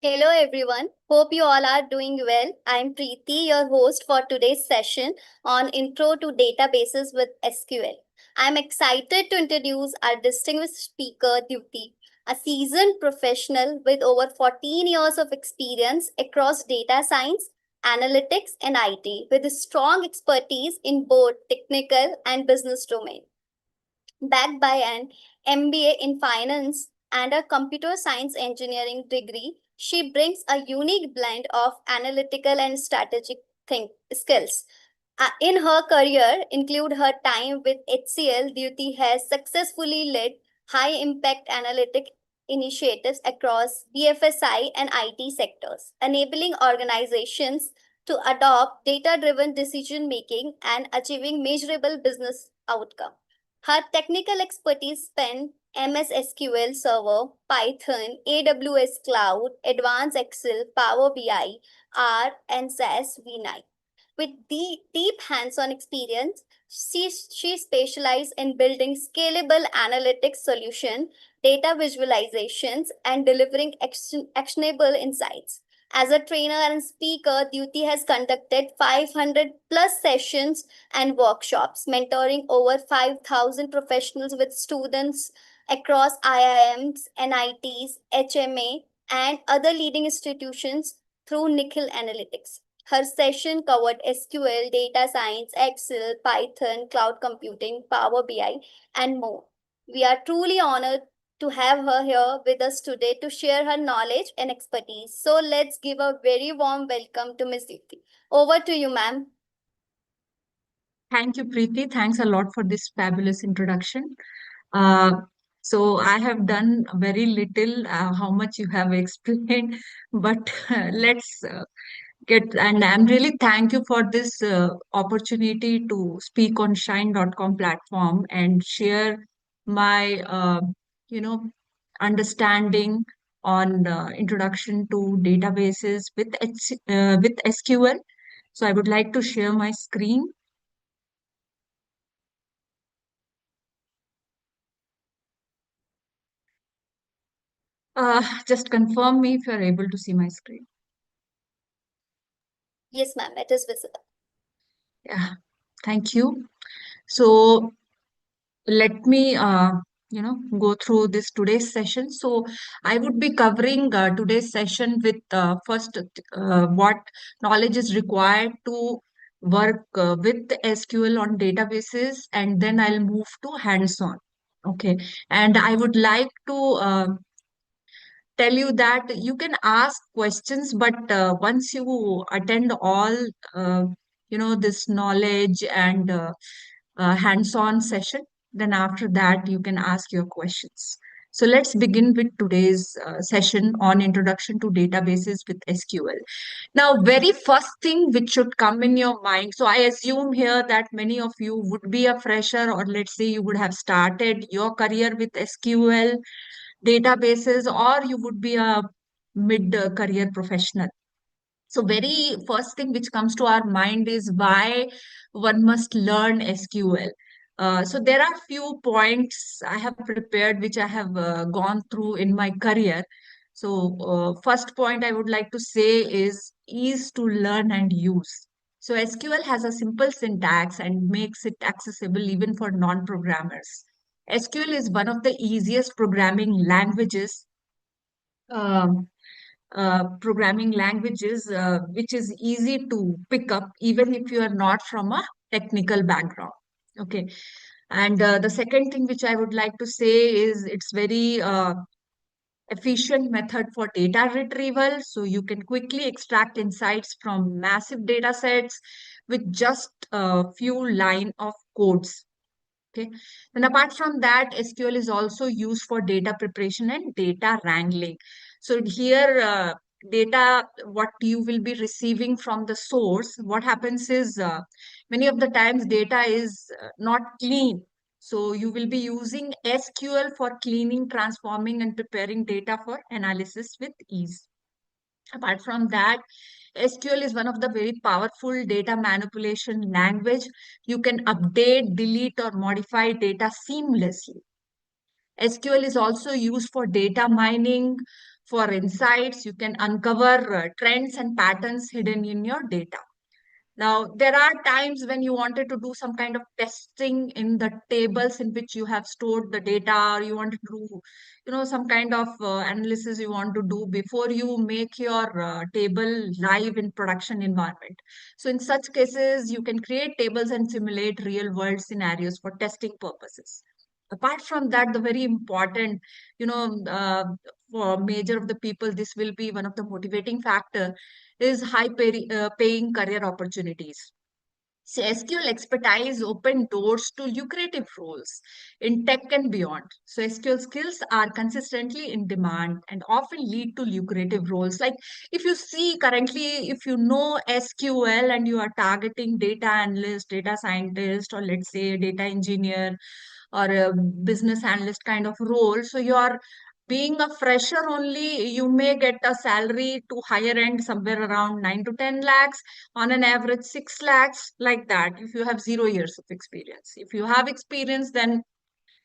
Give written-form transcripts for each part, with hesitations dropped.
Hello everyone. Hope you all are doing well. I'm Preeti, your host for today's session on Intro to Databases with SQL. I'm excited to introduce our distinguished speaker, Dyuti, a seasoned professional with over 14 years of experience across data science, analytics, and IT, with a strong expertise in both technical and business domain. Backed by an MBA in finance and a computer science engineering degree, she brings a unique blend of analytical and strategic skills. In her career, include her time with HCL, Dyuti has successfully led high-impact analytic initiatives across BFSI and IT sectors, enabling organizations to adopt data-driven decision-making and achieving measurable business outcome. Her technical expertise span MS SQL Server, Python, AWS Cloud, Advanced Excel, Power BI, R, and SAS V9. With deep hands-on experience, she specializes in building scalable analytics solutions, data visualizations, and delivering actionable insights. As a trainer and speaker, Dyuti has conducted 500 plus sessions and workshops, mentoring over 5,000 professionals with students across IIMs, NITs, HMA, and other leading institutions through Nikhil Analytics. Her session covered SQL, data science, Excel, Python, cloud computing, Power BI, and more. We are truly honored to have her here with us today to share her knowledge and expertise. So let's give a very warm welcome to Ms. Deepti. Over to you, ma'am. Thank you, Preeti. Thanks a lot for this fabulous introduction. Uh, so I have done very little, how much you have explained, but let's get, and I'm really thank you for this opportunity to speak on Shine.com platform and share my, you know, understanding on introduction to databases with SQL. So I would like to share my screen. Just confirm me if you're able to see my screen. Yes, ma'am, it is visible. Yeah, thank you. So let me, go through this today's session. So I would be covering today's session with first what knowledge is required to work with SQL on databases, and then I'll move to hands-on. Okay, and I would like to tell you that you can ask questions, but once you attend all, uh, this knowledge and hands-on session, then after that you can ask your questions. So let's begin with today's session on introduction to databases with SQL. Now, very first thing which should come in your mind. So I assume here that many of you would be a fresher, or let's say you would have started your career with SQL databases, or you would be a mid career professional. So very first thing which comes to our mind is why one must learn SQL. So there are few points I have prepared which I have gone through in my career. So first point I would like to say is ease to learn and use. So SQL has a simple syntax and makes it accessible even for non-programmers. SQL is one of the easiest um, programming languages, which is easy to pick up even if you are not from a technical background. Okay. And the second thing which I would like to say is it's very efficient method for data retrieval. So you can quickly extract insights from massive data sets with just a few line of codes. Okay. And apart from that, SQL is also used for data preparation and data wrangling. So here, data, what you will be receiving from the source, what happens is many of the times data is not clean. So you will be using SQL for cleaning, transforming, and preparing data for analysis with ease. Apart from that, SQL is one of the very powerful data manipulation language. You can update, delete, or modify data seamlessly. SQL is also used for data mining, For insights, you can uncover trends and patterns hidden in your data. Now, there are times when you wanted to do some kind of testing in the tables in which you have stored the data, or you wanted to do, some kind of analysis you want to do before you make your table live in production environment. So, in such cases, you can create tables and simulate real world scenarios for testing purposes. Apart from that, the very important, for major of the people, this will be one of the motivating factor is paying career opportunities. So SQL expertise open doors to lucrative roles in tech and beyond. So SQL skills are consistently in demand and often lead to lucrative roles. Like if you see currently, if you know SQL and you are targeting data analyst, data scientist, or let's say data engineer or a business analyst kind of role, so you are being a fresher only, you may get a salary to higher end somewhere around 9 to 10 lakhs, on an average 6 lakhs, like that, if you have 0 years of experience. If you have experience, then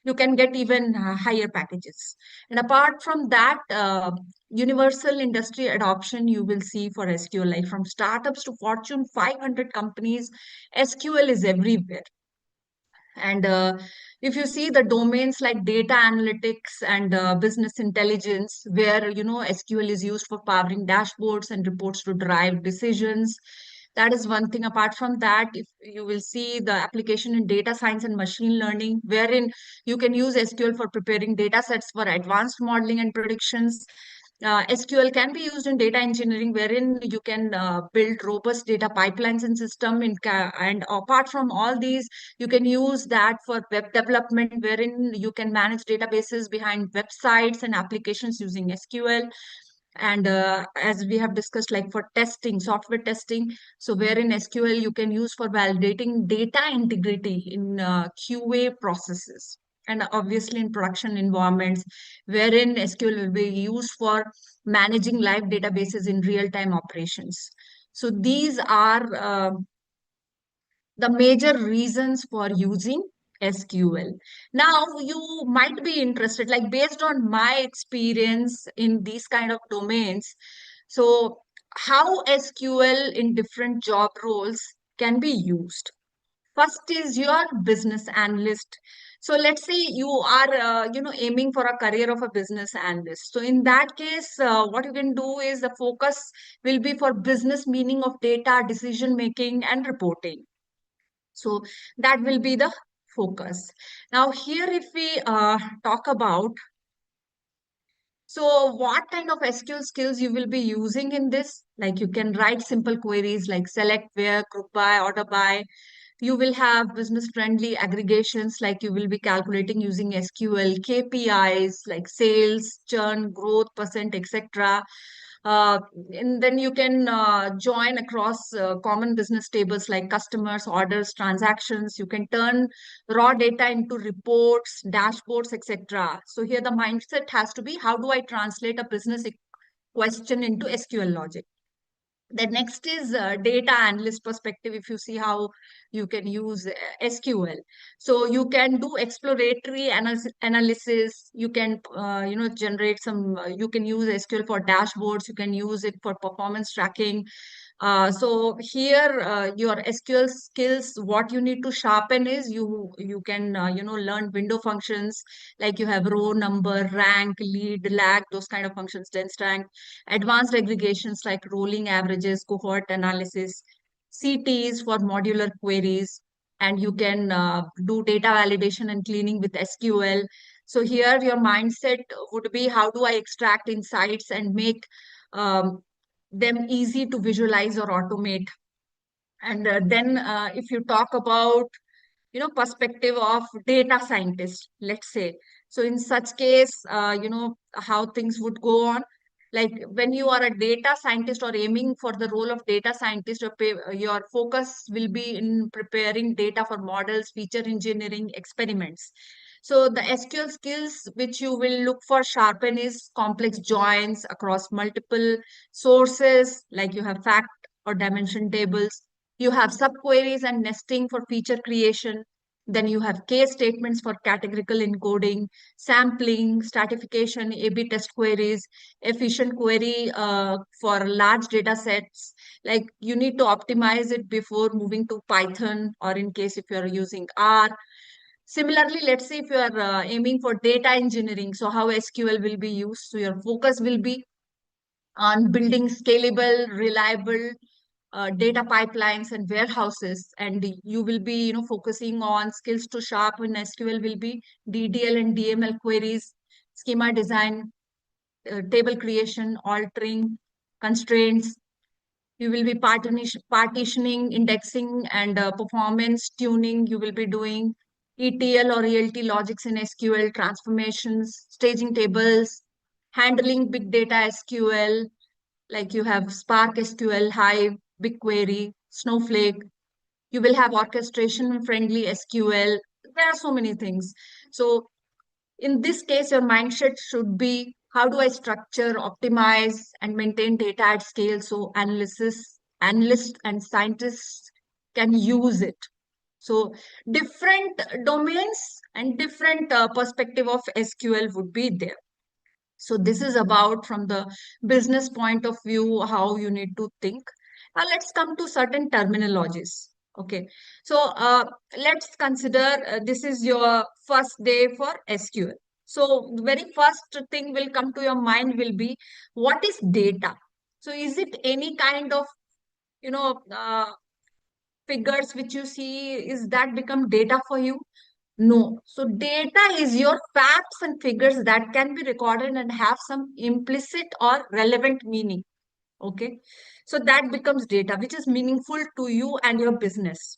you can get even higher packages. And apart from that, universal industry adoption you will see for SQL, like from startups to Fortune 500 companies, SQL is everywhere. And if you see the domains like data analytics and business intelligence, where SQL is used for powering dashboards and reports to drive decisions. That is one thing. Apart from that, if you will see the application in data science and machine learning, wherein you can use SQL for preparing data sets for advanced modeling and predictions. SQL can be used in data engineering, wherein you can build robust data pipelines and system. And apart from all these, you can use that for web development, wherein you can manage databases behind websites and applications using SQL. And as we have discussed, like for testing, software testing, so wherein SQL you can use for validating data integrity in QA processes. And obviously in production environments, wherein SQL will be used for managing live databases in real-time operations. So these are the major reasons for using SQL. Now, you might be interested, like based on my experience in these kind of domains, so how SQL in different job roles can be used. First is your business analyst. So let's say you are, aiming for a career of a business analyst. So in that case, what you can do is the focus will be for business meaning of data, decision making, and reporting. So that will be the focus. Now here, if we talk about, so what kind of SQL skills you will be using in this? Like you can write simple queries like select, where, group by, order by. You will have business friendly aggregations, like you will be calculating using SQL, KPIs like sales, churn, growth, percent, etc. Uh, and then you can join across common business tables like customers, orders, transactions. You can turn raw data into reports, dashboards, etc. So here the mindset has to be, how do I translate a business question into SQL logic? The next is data analyst perspective. If you see how you can use SQL, so you can do exploratory analysis. You can generate some. You can use SQL for dashboards. You can use it for performance tracking. So here, your SQL skills, what you need to sharpen is you can learn window functions, like you have row number, rank, lead, lag, those kind of functions, dense rank, advanced aggregations like rolling averages, cohort analysis, CTs for modular queries, and you can do data validation and cleaning with SQL. So here your mindset would be, how do I extract insights and make um, them easy to visualize or automate. And then if you talk about perspective of data scientist, let's say, so in such case, how things would go on, like when you are a data scientist or aiming for the role of data scientist, your focus will be in preparing data for models, feature engineering, experiments. So the SQL skills which you will look for sharpen is complex joins across multiple sources, like you have fact or dimension tables. You have subqueries and nesting for feature creation. Then you have case statements for categorical encoding, sampling, stratification, A/B test queries, efficient query for large data sets. Like you need to optimize it before moving to Python, or in case if you are using R. Similarly, let's say if you are aiming for data engineering, so how SQL will be used. So your focus will be on building scalable, reliable data pipelines and warehouses, and you will be focusing on skills to sharpen SQL will be DDL and DML queries, schema design, table creation, altering constraints. You will be partitioning, indexing, and performance tuning. You will be doing ETL or ELT logics in SQL, transformations, staging tables, handling big data SQL, like you have Spark SQL, Hive, BigQuery, Snowflake. You will have orchestration friendly SQL. There are so many things. So in this case, your mindset should be, how do I structure, optimize, and maintain data at scale so analysts and scientists can use it. So different domains and different perspective of SQL would be there. So this is about from the business point of view, how you need to think. Now let's come to certain terminologies. Okay. So let's consider this is your first day for SQL. So the very first thing will come to your mind will be, what is data? So is it any kind of, you know, figures which you see, is that become data for you? No. So data is your facts and figures that can be recorded and have some implicit or relevant meaning. Okay. So that becomes data, which is meaningful to you and your business.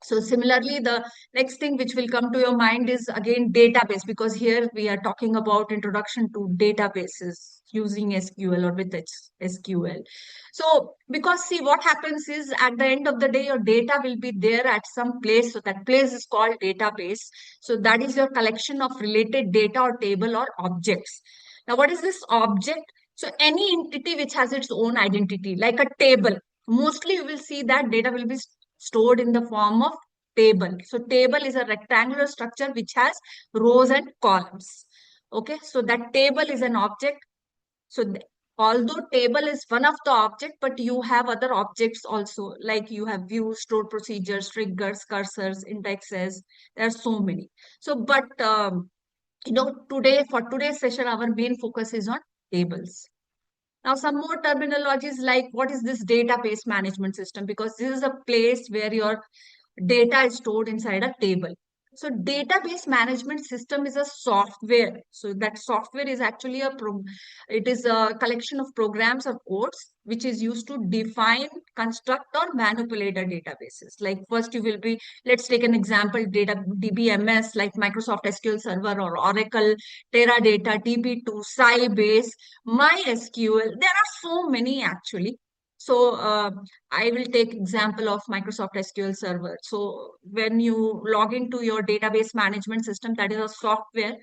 So similarly, the next thing which will come to your mind is again database, because here we are talking about introduction to databases using SQL or with SQL. So because see what happens is, at the end of the day, your data will be there at some place. So that place is called database. So that is your collection of related data or table or objects. Now, what is this object? So any entity which has its own identity, like a table. Mostly you will see that data will be stored in the form of table. So table is a rectangular structure which has rows and columns. Okay, so that table is an object. So although table is one of the object, but you have other objects also, like you have views, stored procedures, triggers, cursors, indexes. There are so many. So, but today for today's session, our main focus is on tables. Now, some more terminologies like, what is this database management system? Because this is a place where your data is stored inside a table. So database management system is a software. So that software is actually it is a collection of programs or codes which is used to define, construct, or manipulate a databases. Like first you will be, let's take an example, DBMS like Microsoft SQL Server or Oracle, Teradata, DB2, Sybase, MySQL. There are so many actually. So I will take example of Microsoft SQL Server. So when you log into your database management system, that is a software.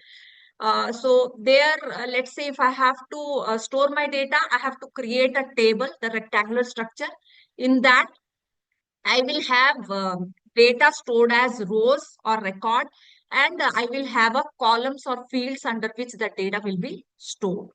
So there, let's say if I have to store my data, I have to create a table, the rectangular structure. In that, I will have data stored as rows or record, and I will have a columns or fields under which the data will be stored.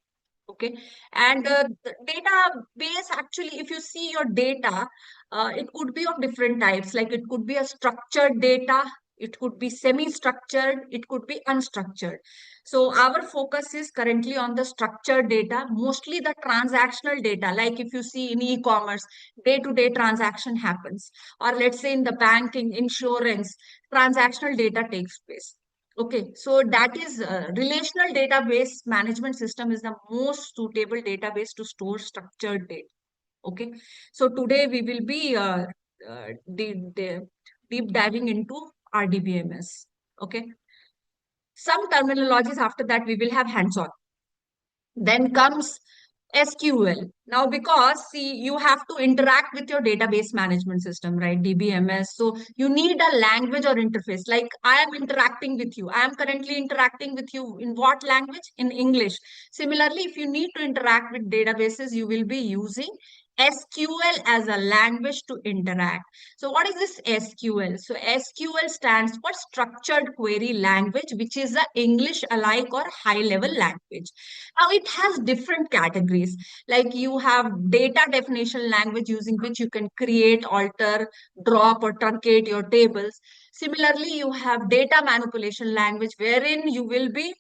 Okay, and the database actually, if you see your data, it could be of different types. Like it could be a structured data, it could be semi-structured, it could be unstructured. So our focus is currently on the structured data, mostly the transactional data. Like if you see in e-commerce, day-to-day transaction happens, or let's say in the banking, insurance, transactional data takes place. Okay, so that is relational database management system is the most suitable database to store structured data. Okay, so today we will be uh, deep, deep diving into RDBMS. Okay, some terminologies after that we will have hands-on. Then comes SQL. Now, because see, you have to interact with your database management system, right? DBMS. So you need a language or interface. Like I am interacting with you. I am currently interacting with you in what language? In English. Similarly, if you need to interact with databases, you will be using SQL as a language to interact. So what is this SQL? So SQL stands for Structured Query Language, which is a English alike or high level language. Now it has different categories. Like you have data definition language using which you can create, alter, drop or truncate your tables. Similarly, you have data manipulation language wherein you will be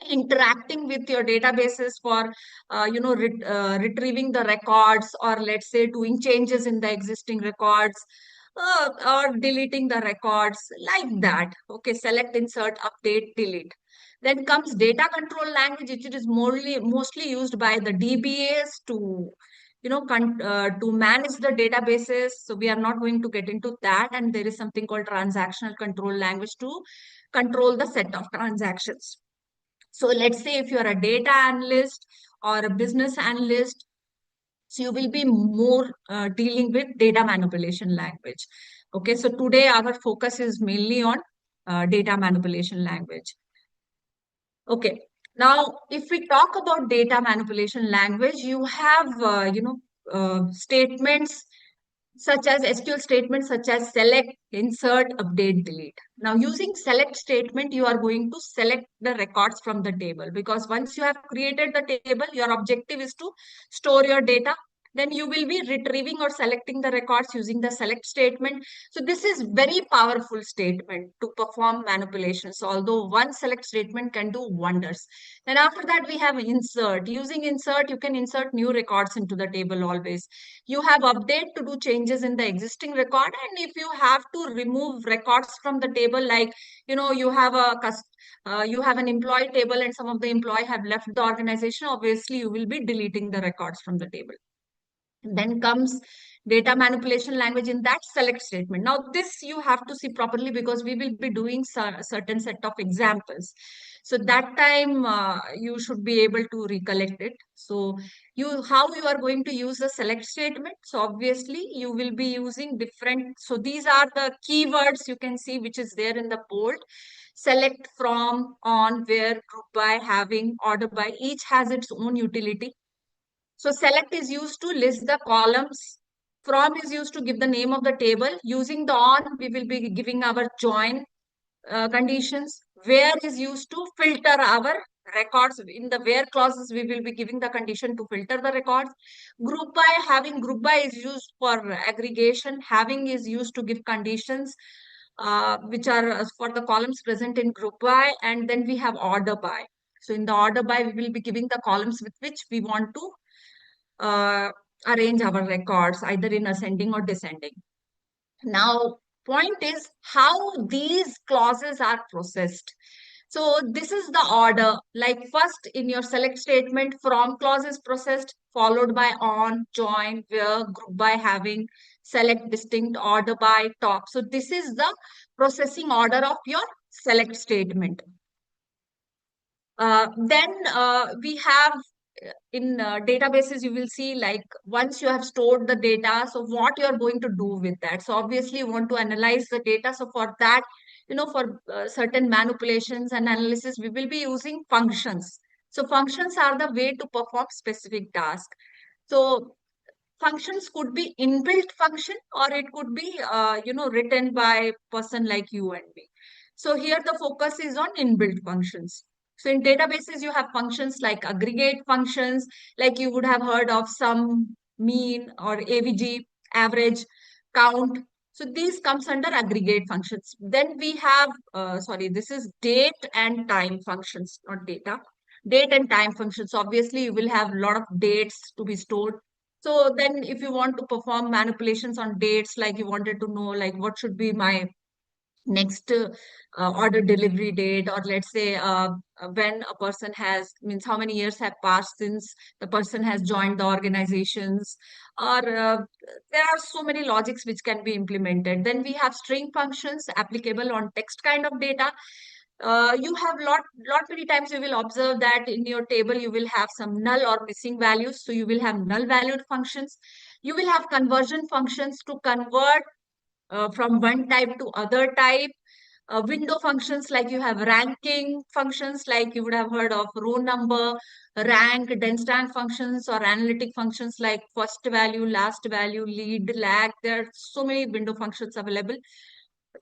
interacting with your databases for retrieving the records, or let's say doing changes in the existing records, or deleting the records, like that. Okay, select, insert, update, delete. Then comes data control language, which is mostly used by the DBAs to to manage the databases. So we are not going to get into that. And there is something called transactional control language to control the set of transactions. So let's say if you're a data analyst or a business analyst, so you will be more dealing with data manipulation language. Okay, so today our focus is mainly on data manipulation language. Okay, now if we talk about data manipulation language, you have statements such as SQL statements such as select, insert, update, delete. Now, using select statement, you are going to select the records from the table, because once you have created the table, your objective is to store your data. Then you will be retrieving or selecting the records using the select statement. So this is very powerful statement to perform manipulations, although one select statement can do wonders. Then after that, we have insert. Using insert, you can insert new records into the table always. You have update to do changes in the existing record. And if you have to remove records from the table, like you have you have an employee table and some of the employee have left the organization, obviously you will be deleting the records from the table. Then comes data manipulation language in that select statement. Now this you have to see properly, because we will be doing certain set of examples. So that time you should be able to recollect it. So how you are going to use the select statement? So obviously you will be using different. So these are the keywords you can see, which is there in the bold. Select, from, on, where, group by, having, order by, each has its own utility. So select is used to list the columns. From is used to give the name of the table. Using the on, we will be giving our join conditions. Where is used to filter our records. In the where clauses, we will be giving the condition to filter the records. Group by, having, group by is used for aggregation. Having is used to give conditions which are for the columns present in group by. And then we have order by. So in the order by, we will be giving the columns with which we want to uh, arrange our records, either in ascending or descending. Now, point is how these clauses are processed. So this is the order. Like first in your select statement, from clause is processed, followed by on, join, where, group by, having, select, distinct, order by, top. So this is the processing order of your select statement. Then we have in databases, you will see, like once you have stored the data, so what you are going to do with that. So obviously you want to analyze the data. So for that, for certain manipulations and analysis, we will be using functions. So functions are the way to perform specific task. So functions could be inbuilt function, or it could be written by person like you and me. So here the focus is on inbuilt functions. So in databases, you have functions like aggregate functions, like you would have heard of sum, mean, or AVG, average, count. So these comes under aggregate functions. Then we have, sorry, this is date and time functions, not data. Date and time functions. Obviously, you will have a lot of dates to be stored. So then if you want to perform manipulations on dates, like you wanted to know, like what should be my next order delivery date, or let's say when a person has, means how many years have passed since the person has joined the organizations, or there are so many logics which can be implemented. Then we have string functions applicable on text kind of data. You have lot many times you will observe that in your table you will have some null or missing values. So you will have null valued functions. You will have conversion functions to convert from one type to other type. Window functions like you have ranking functions like you would have heard of row number, rank, dense stand functions or analytic functions like first value, last value, lead, lag. There are so many window functions available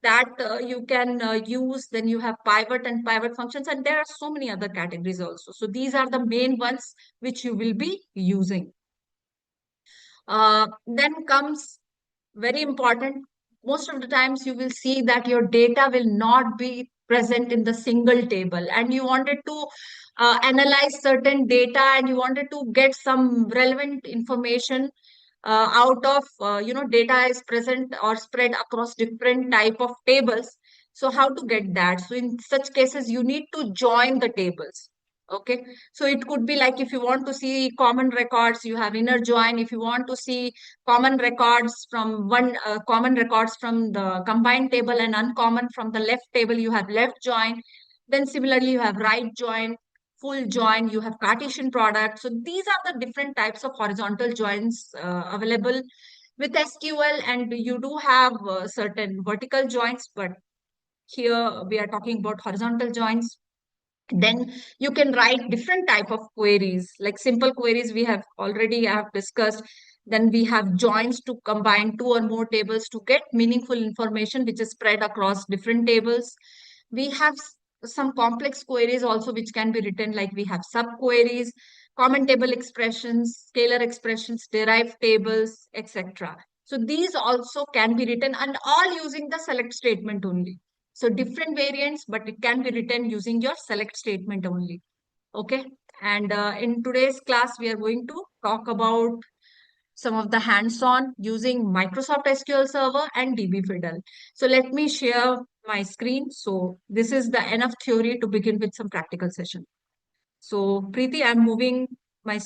that you can use. Then you have pivot and pivot functions, and there are so many other categories also. So these are the main ones which you will be using. Then comes very important. Most of the times you will see that your data will not be present in the single table, and you wanted to analyze certain data and you wanted to get some relevant information out of data is present or spread across different type of tables. So how to get that? So in such cases you need to join the tables. Okay, so it could be like if you want to see common records, you have inner join. If you want to see common records from the combined table and uncommon from the left table, you have left join. Then similarly you have right join, full join, you have Cartesian product. So these are the different types of horizontal joins available with SQL, and you do have certain vertical joins, but here we are talking about horizontal joins. Then you can write different type of queries, like simple queries we have already have discussed. Then we have joins to combine two or more tables to get meaningful information which is spread across different tables. We have some complex queries also which can be written, like we have subqueries, common table expressions, scalar expressions, derived tables, etc. So these also can be written, and all using the select statement only. So different variants, but it can be written using your select statement only. Okay. And in today's class, we are going to talk about some of the hands-on using Microsoft SQL Server and DB Fiddle. So let me share my screen. So this is the enough theory to begin with some practical session. So Preeti, I'm moving my,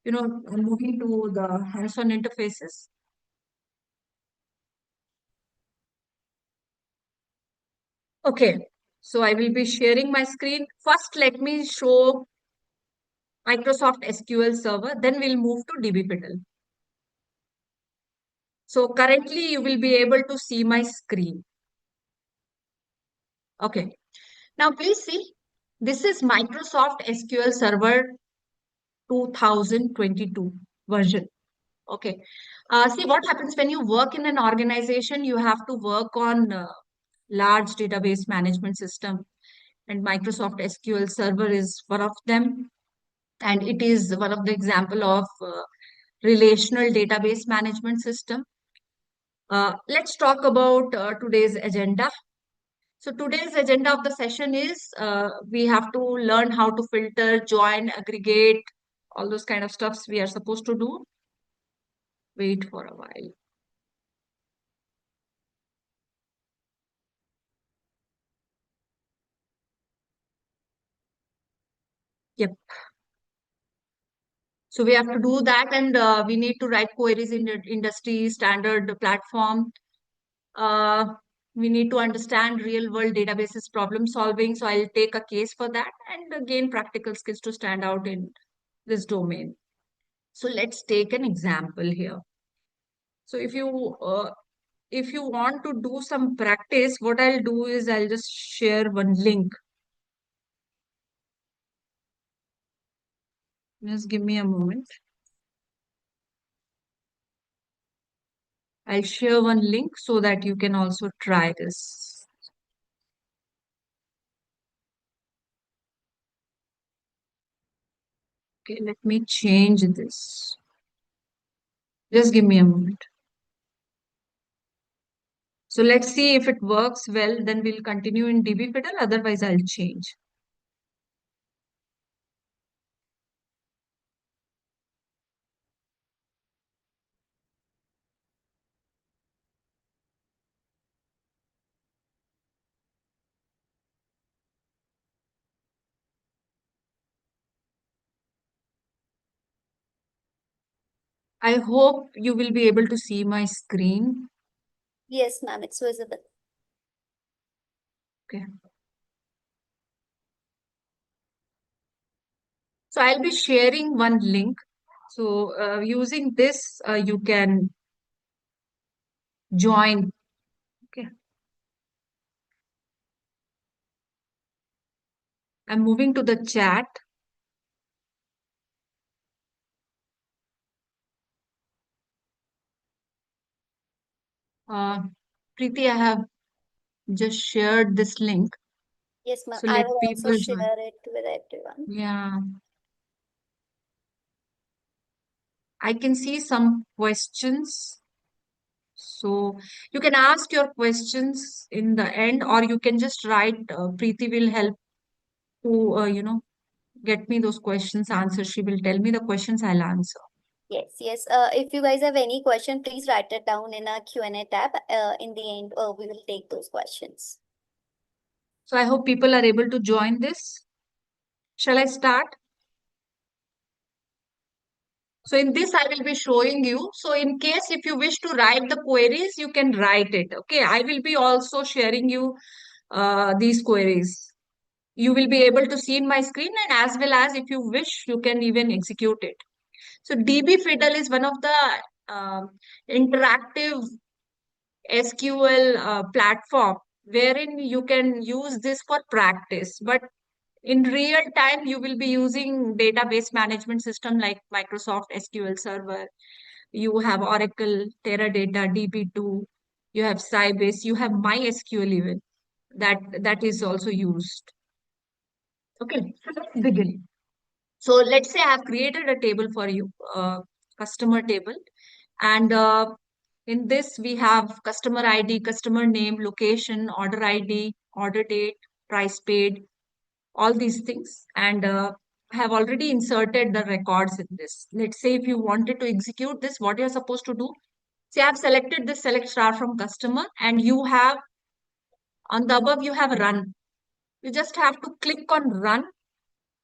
I'm moving to the hands-on interfaces. Okay. So I will be sharing my screen. First, let me show Microsoft SQL Server, then we'll move to DB Fiddle. So currently you will be able to see my screen. Okay. Now please see, this is Microsoft SQL Server 2022 version. Okay. See what happens when you work in an organization, you have to work on large database management system, and Microsoft SQL Server is one of them. And it is one of the example of relational database management system. Let's talk about today's agenda. So today's agenda of the session is we have to learn how to filter, join, aggregate, all those kind of stuffs we are supposed to do. Wait for a while. Yep. So we have to do that, and we need to write queries in the industry standard platform. Uh, we need to understand real world databases problem solving. So I'll take a case for that and gain practical skills to stand out in this domain. So let's take an example here. So if you want to do some practice, what I'll do is I'll just share one link. Just give me a moment. I'll share one link so that you can also try this. Okay, let me change this. Just give me a moment. So let's see if it works well, then we'll continue in DB Fiddle, otherwise I'll change. I hope you will be able to see my screen. Yes, ma'am, it's visible. Okay. So I'll be sharing one link. So using this, you can join. Okay. I'm moving to the chat. Uh, Preeti, I have just shared this link. Yes, ma'am. So I let will also people join. share it with everyone. Yeah, I can see some questions. So you can ask your questions in the end, or you can just write. Preeti will help to, get me those questions answered. She will tell me the questions, I'll answer. Yes, yes. If you guys have any question, please write it down in a Q&A tab. In the end, we will take those questions. So I hope people are able to join this. Shall I start? So in this, I will be showing you. So in case if you wish to write the queries, you can write it. Okay, I will be also sharing you these queries. You will be able to see in my screen, and as well as if you wish, you can even execute it. So DB Fiddle is one of the interactive SQL platform wherein you can use this for practice. But in real time, you will be using database management system like Microsoft SQL Server. You have Oracle, Teradata, DB2. You have Sybase. You have MySQL even. That is also used. Okay, so let's begin. So let's say I have created a table for you, customer table, and in this we have customer ID, customer name, location, order ID, order date, price paid, all these things, and I have already inserted the records in this. Let's say if you wanted to execute this, what you're supposed to do? See, I've selected this select star from customer, and you have on the above you have run. You just have to click on run.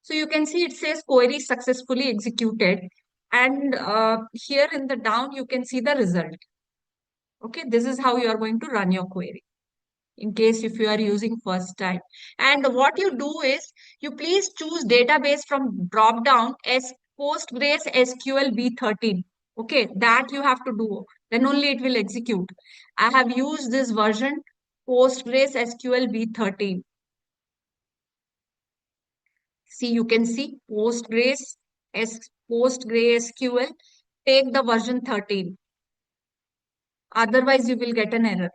So you can see it says query successfully executed. And here in the down, you can see the result. Okay, this is how you are going to run your query in case if you are using first time. And what you do is you please choose database from drop down as Postgres SQL V13. Okay, that you have to do. Then only it will execute. I have used this version Postgres SQL V13. See, you can see PostgreSQL, take the version 13. Otherwise, you will get an error.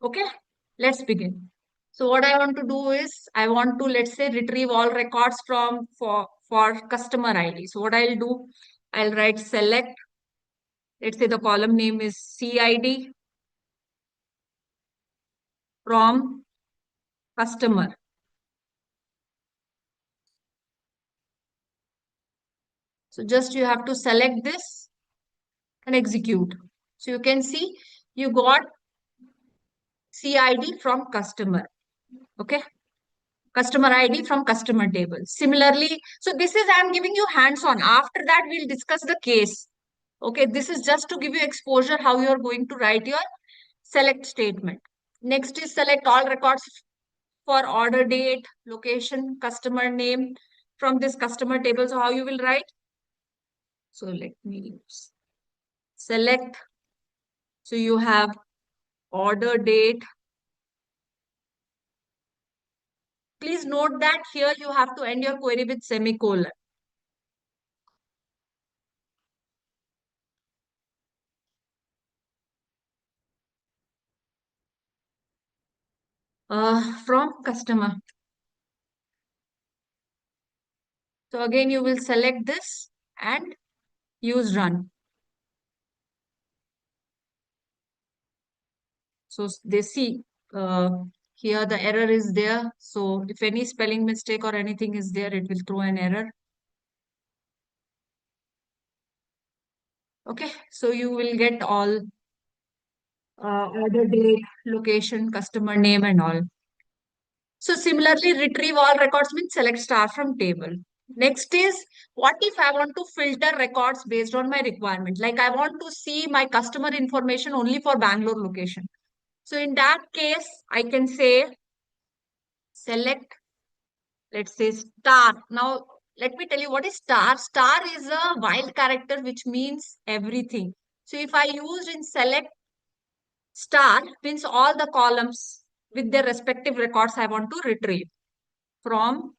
Okay, let's begin. So what I want to do is I want to, let's say, retrieve all records from for customer ID. So what I'll do, I'll write select. Let's say the column name is CID from customer. So just you have to select this and execute. So you can see you got CID from customer. Okay. Customer ID from customer table. Similarly, so this is I'm giving you hands-on. After that, we'll discuss the case. Okay, this is just to give you exposure how you are going to write your select statement. Next is select all records for order date, location, customer name from this customer table. So how you will write? So let me select. So you have order date. Please note that here you have to end your query with semicolon. From customer. So again, you will select this and use run. So they see here the error is there. So if any spelling mistake or anything is there, it will throw an error. Okay, so you will get all order date, location, customer name and all. So similarly, retrieve all records means select star from table. Next is what if I want to filter records based on my requirement? Like I want to see my customer information only for Bangalore location. So in that case, I can say select, let's say star. Now, let me tell you what is star. Star is a wild character which means everything. So if I used in select Star means all the columns with their respective records I want to retrieve from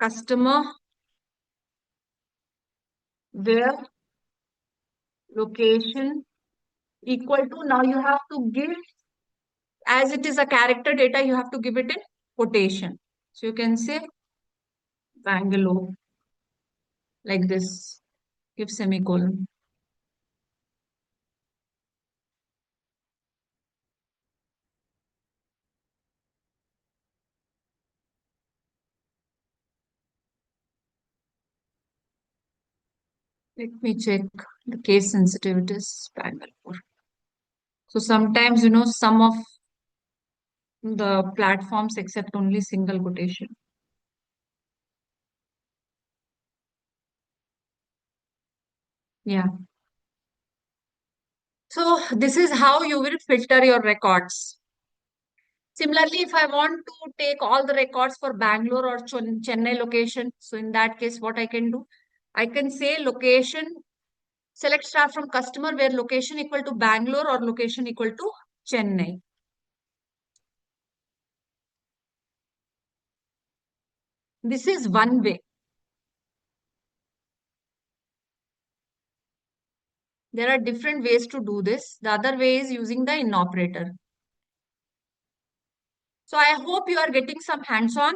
customer, where, location, equal to, now you have to give, as it is a character data, you have to give it in quotation. So you can say Bangalore like this, give semicolon. Let me check the case sensitivities, Bangalore. So sometimes, some of the platforms accept only single quotation. Yeah. So this is how you will filter your records. Similarly, if I want to take all the records for Bangalore or Chennai location, so in that case, what I can do? I can say location, select star from customer where location equal to Bangalore or location equal to Chennai. This is one way. There are different ways to do this. The other way is using the in operator. So I hope you are getting some hands-on.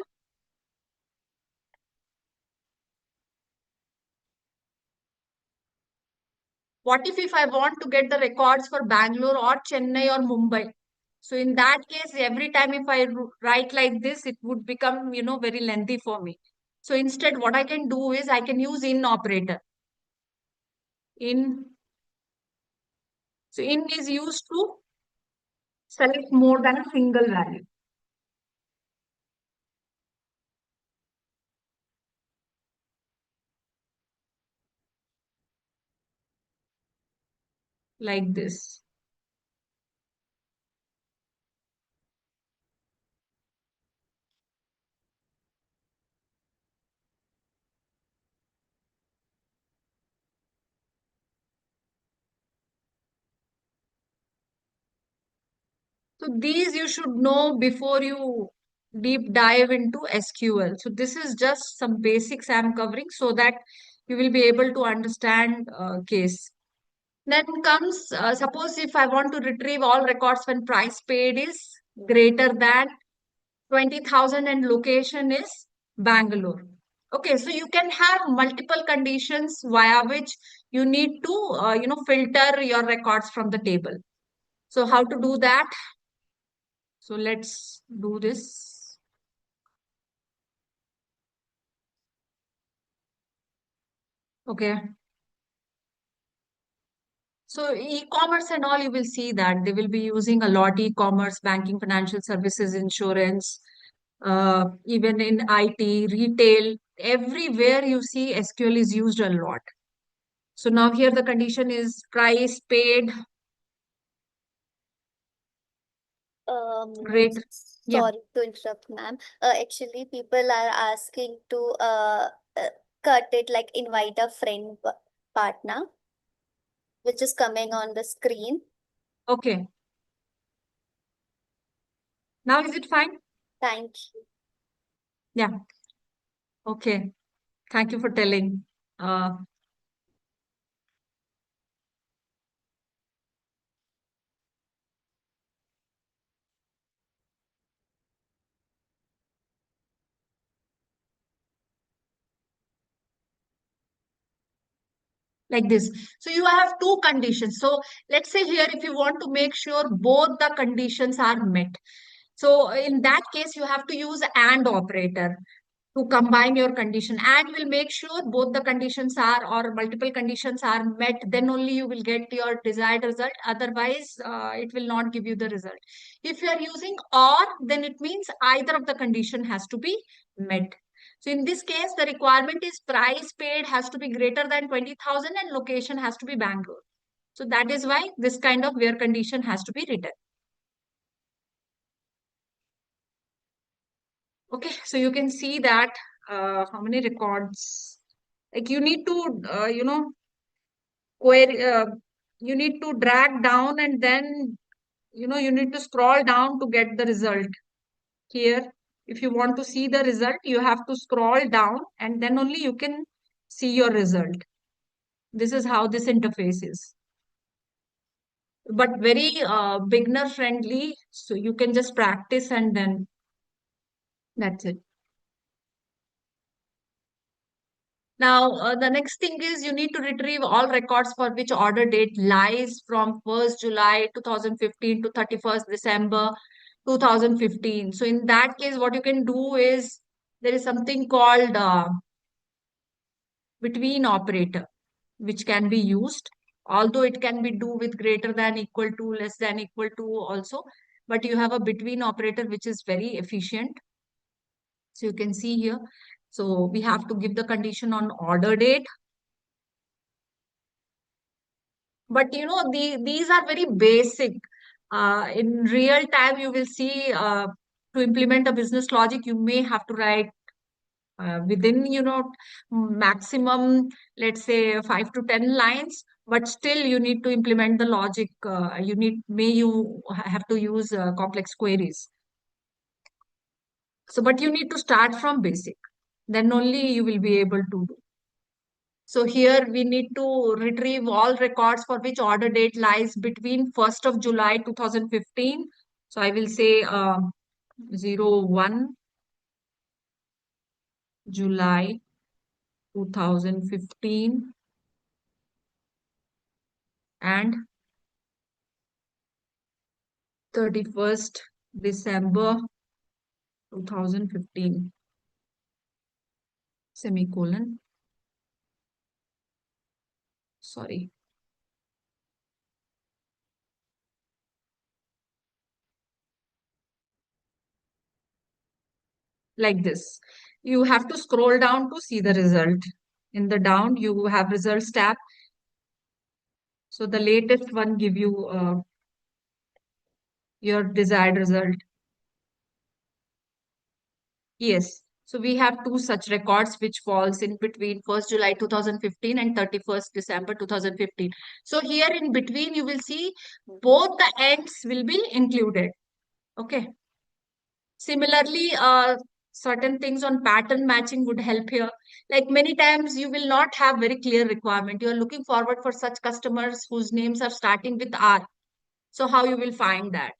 What if I want to get the records for Bangalore or Chennai or Mumbai? So in that case, every time if I write like this, it would become, very lengthy for me. So instead, what I can do is I can use in operator. In, so in is used to select more than a single value, like this. So these you should know before you deep dive into SQL. So this is just some basics I'm covering so that you will be able to understand case. Then comes, suppose if I want to retrieve all records when price paid is greater than 20,000 and location is Bangalore. Okay, so you can have multiple conditions via which you need to, filter your records from the table. So how to do that? So let's do this. Okay. So e-commerce and all, you will see that they will be using a lot e-commerce, banking, financial services, insurance, even in IT, retail, everywhere you see SQL is used a lot. So now here the condition is price paid, rate. Yeah. Sorry to interrupt, ma'am. Actually, people are asking to uh, cut it, like invite a friend partner, which is coming on the screen. Okay. Now is it fine? Thank you. Yeah. Okay. Thank you for telling. Uh, like this. So you have two conditions. So let's say here, if you want to make sure both the conditions are met. So in that case, you have to use AND operator to combine your condition, and will make sure both the conditions are or multiple conditions are met, then only you will get your desired result. Otherwise, it will not give you the result. If you are using or, then it means either of the condition has to be met. So in this case, the requirement is price paid has to be greater than 20,000 and location has to be Bangalore. So that is why this kind of where condition has to be written. Okay, so you can see that how many records, like you need to, query, you need to drag down and then you need to scroll down to get the result. Here, if you want to see the result, you have to scroll down and then only you can see your result. This is how this interface is. But very beginner friendly. So you can just practice and then that's it. Now, the next thing is you need to retrieve all records for which order date lies from 1st July 2015 to 31st December 2015. So in that case, what you can do is there is something called between operator, which can be used, although it can be do with greater than equal to, less than equal to also, but you have a between operator, which is very efficient. So you can see here. So we have to give the condition on order date. But these are very basic. In real time, you will see to implement a business logic, you may have to write within maximum, let's say 5 to 10 lines, but still you need to implement the logic. You have to use complex queries. So but you need to start from basic, then only you will be able to do. So here we need to retrieve all records for which order date lies between 1st of July 2015. So I will say 01 July 2015 and 31st December 2015, semicolon. Sorry. Like this. You have to scroll down to see the result. In the down, you have results tab. So the latest one give you your desired result. Yes. So we have two such records which falls in between 1st July 2015 and 31st December 2015. So here in between, you will see both the ends will be included. Okay. Similarly, certain things on pattern matching would help here. Like many times you will not have very clear requirement. You are looking forward for such customers whose names are starting with R. So how you will find that?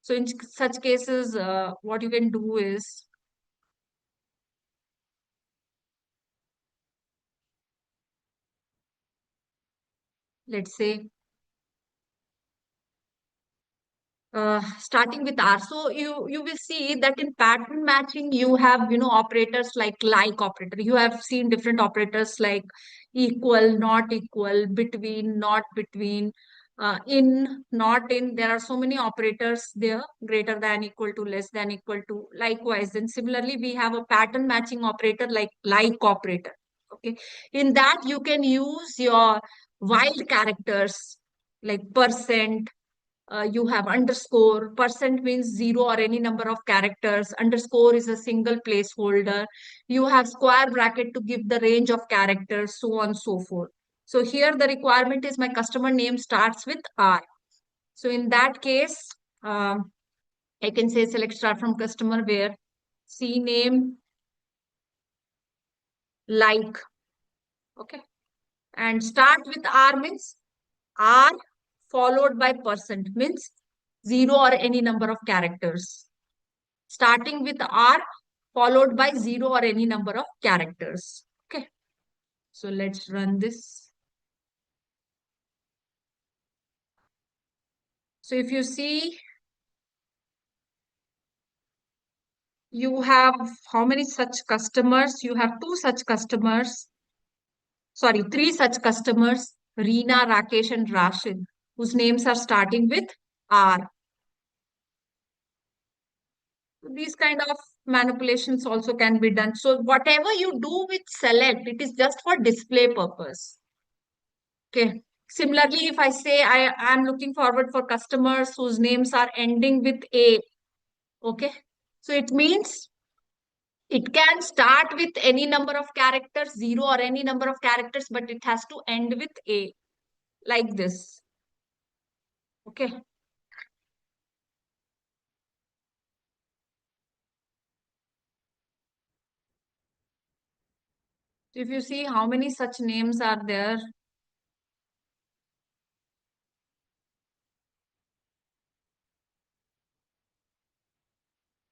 So in such cases, what you can do is, let's say, starting with R. So you will see that in pattern matching, you have operators like operator. You have seen different operators like equal, not equal, between, not between, in, not in. There are so many operators there, greater than equal to, less than equal to. Likewise, then similarly, we have a pattern matching operator like operator. Okay, in that you can use your wild characters like percent. You have underscore. Percent means zero or any number of characters. Underscore is a single placeholder. You have square bracket to give the range of characters, so on and so forth. So here the requirement is my customer name starts with R. So in that case, I can say select start from customer where C name like. Okay. And start with R means R followed by percent means zero or any number of characters. Starting with R followed by zero or any number of characters. Okay. So let's run this. So if you see, you have how many such customers? You have two such customers. Sorry, three such customers, Reena, Rakesh, and Rashid, whose names are starting with R. These kind of manipulations also can be done. So whatever you do with select, it is just for display purpose. Okay. Similarly, if I say I am looking forward for customers whose names are ending with A, okay. So it means it can start with any number of characters, zero or any number of characters, but it has to end with A, like this. Okay. If you see how many such names are there,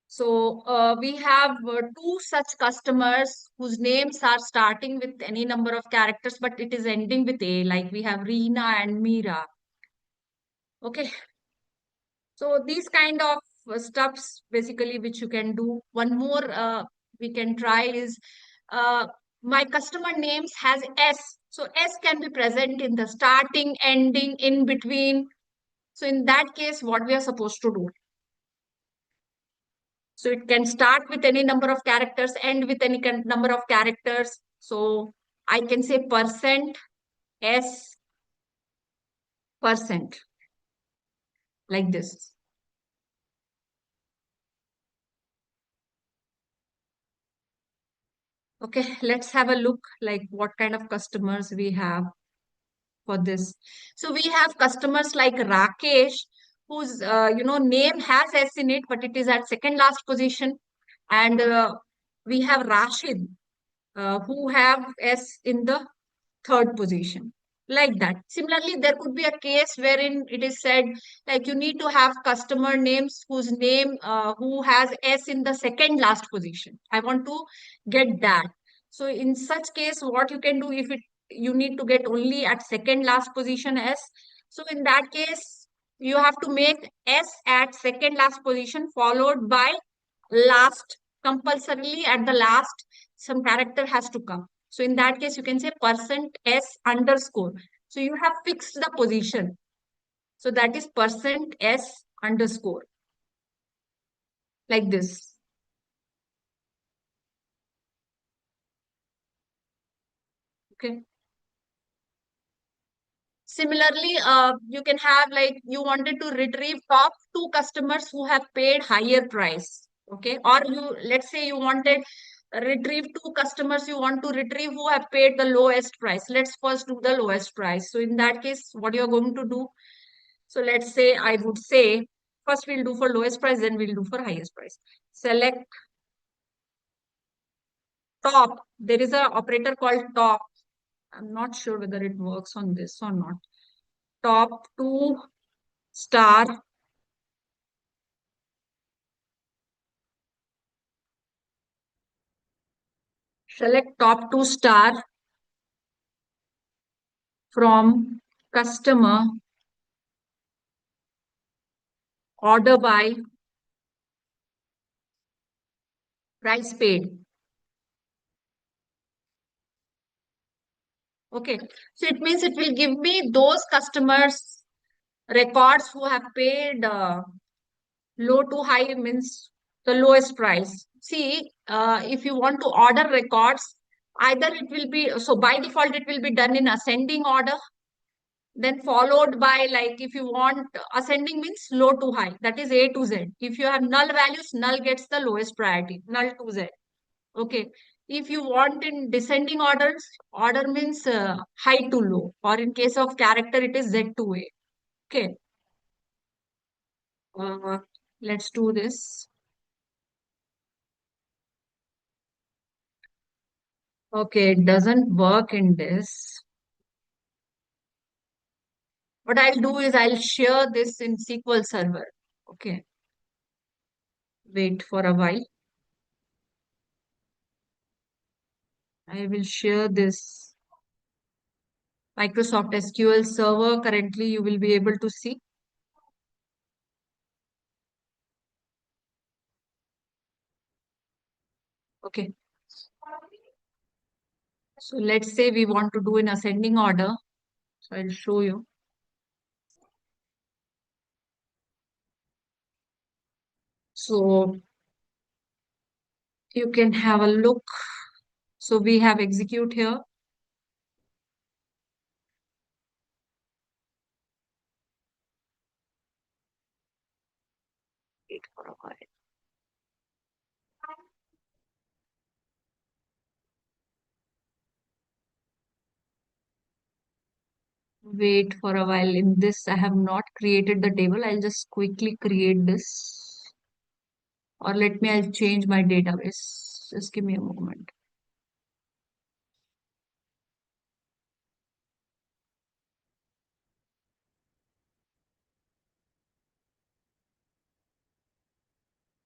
so we have two such customers whose names are starting with any number of characters, but it is ending with A, like we have Reena and Meera. Okay, so these kind of stuffs basically which you can do. One more we can try is uh, my customer names has S. So S can be present in the starting, ending, in between. So in that case, what we are supposed to do? So it can start with any number of characters, end with any number of characters. So I can say percent S percent like this. Okay, let's have a look like what kind of customers we have for this. So we have customers like Rakesh, whose name has S in it, but it is at second last position, and we have Rashid, who have S in the third position. Like that. Similarly, there could be a case wherein it is said like you need to have customer names whose name who has S in the second last position. I want to get that. So in such case, what you can do if it you need to get only at second last position S. So in that case, you have to make S at second last position followed by last, compulsorily at the last some character has to come. So in that case, you can say percent S underscore. So you have fixed the position. So that is percent S underscore like this. Okay. Similarly, you can have like you wanted to retrieve top two customers who have paid higher price. Okay. Or you, let's say you wanted retrieve two customers you want to retrieve who have paid the lowest price. Let's first do the lowest price. So in that case, what you're going to do? So let's say I would say first we'll do for lowest price, then we'll do for highest price. Select top. There is a operator called top. I'm not sure whether it works on this or not. Top two star. Select top two star from customer order by price paid. Okay. So it means it will give me those customers records who have paid low to high means the lowest price. See, if you want to order records, either it will be, so by default, it will be done in ascending order, then followed by like if you want ascending means low to high, that is A to Z. If you have null values, null gets the lowest priority, null to Z. Okay. If you want in descending orders, order means high to low, or in case of character, it is Z to A. Okay. Uh, let's do this. Okay, it doesn't work in this. What I'll do is I'll share this in SQL Server. Okay, wait for a while. I will share this Microsoft SQL Server. Currently, you will be able to see. Okay, so let's say we want to do in ascending order. So I'll show you. So you can have a look. So we have execute here. Wait for a while. Wait for a while. In this, I have not created the table. I'll just quickly create this. Or let me, I'll change my database. Just give me a moment.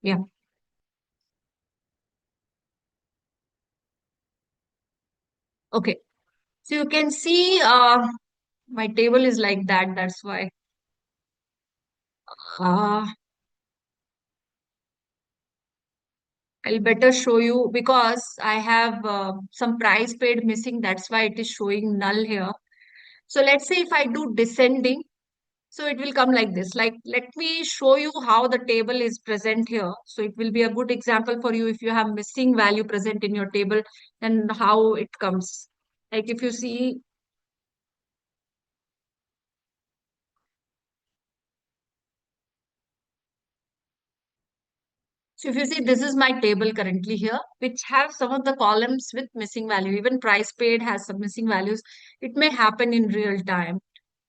Yeah. Okay. So you can see my table is like that. That's why. Uh, I'll better show you because I have some price paid missing. That's why it is showing null here. So let's say if I do descending, so it will come like this. Like, let me show you how the table is present here. So it will be a good example for you if you have missing value present in your table and how it comes. Like if you see, so if you see, this is my table currently here, which have some of the columns with missing value. Even price paid has some missing values. It may happen in real time.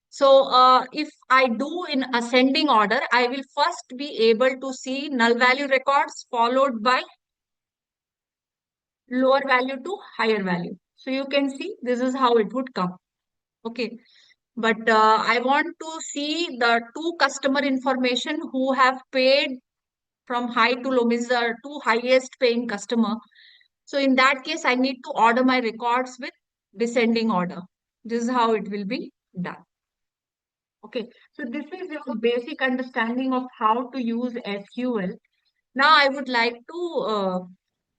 So if I do in ascending order, I will first be able to see null value records followed by lower value to higher value. So you can see this is how it would come. Okay. But I want to see the two customer information who have paid from high to low, means the two highest paying customer. So in that case, I need to order my records with descending order. This is how it will be done. Okay. So this is your basic understanding of how to use SQL. Now I would like to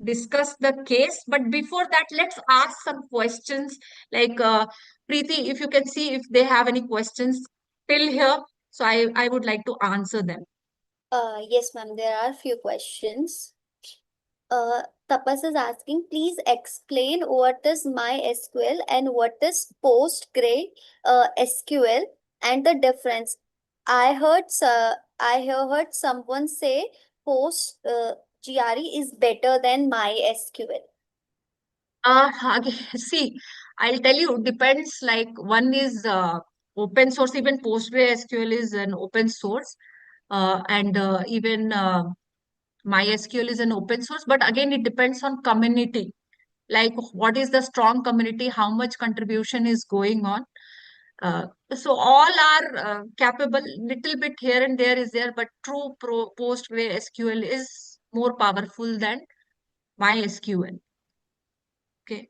discuss the case, but before that, let's ask some questions. Like Preeti, if you can see if they have any questions till here, so I would like to answer them. Yes, ma'am. There are few questions. Tapas is asking, please explain what is MySQL and what is Postgre SQL and the difference. I have heard someone say Post GRE is better than MySQL. See, I'll tell you, depends. Like one is open source, even PostgreSQL is an open source, and even MySQL is an open source. But again, it depends on community. Like what is the strong community, how much contribution is going on. Uh, so all are capable. Little bit here and there is there, but true PostgreSQL is more powerful than MySQL. Okay.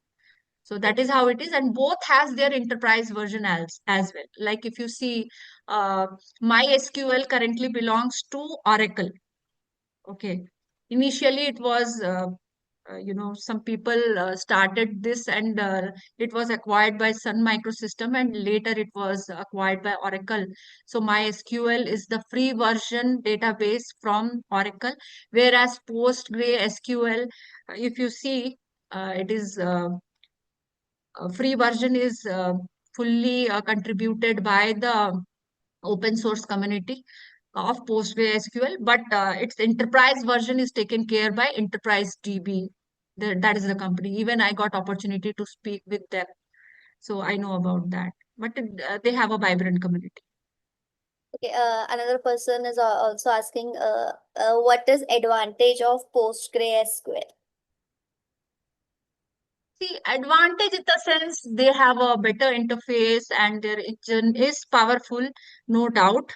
So that is how it is, and both has their enterprise version as well. Like if you see, MySQL currently belongs to Oracle. Okay. Initially, it was, some people started this, and it was acquired by Sun Microsystem, and later it was acquired by Oracle. So MySQL is the free version database from Oracle, whereas PostgreSQL, if you see, it is free version is fully contributed by the open source community of PostgreSQL, but its enterprise version is taken care by Enterprise DB. That is the company. Even I got opportunity to speak with them, so I know about that. But they have a vibrant community. Okay, another person is also asking, what is advantage of PostgreSQL? See, advantage in the sense they have a better interface and their engine is powerful, no doubt.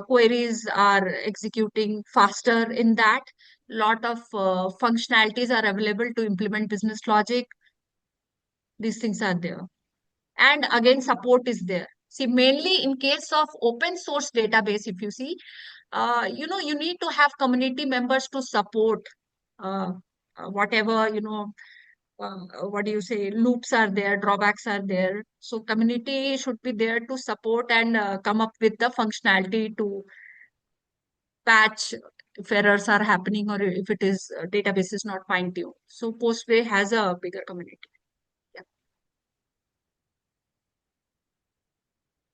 Queries are executing faster in that. Lot of functionalities are available to implement business logic. These things are there. And again, support is there. See, mainly in case of open source database, if you see, you need to have community members to support uh, whatever, what do you say, loops are there, drawbacks are there. So community should be there to support and come up with the functionality to patch if errors are happening or if it is database is not fine tuned. So Postgre has a bigger community. Yeah.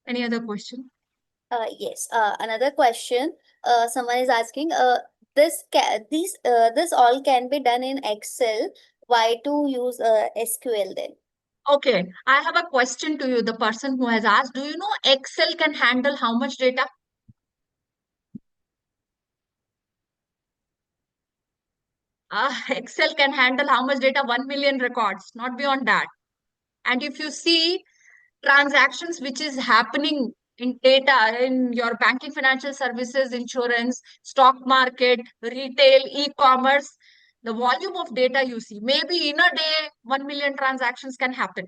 Any other question? Yes. Another question. Someone is asking. This all can be done in Excel. Why to use SQL then? Okay, I have a question to you. The person who has asked, do you know Excel can handle how much data? Excel can handle how much data? 1 million records, not beyond that. And if you see transactions which is happening in data, in your banking, financial services, insurance, stock market, retail, e-commerce, the volume of data you see, maybe in a day, 1 million transactions can happen.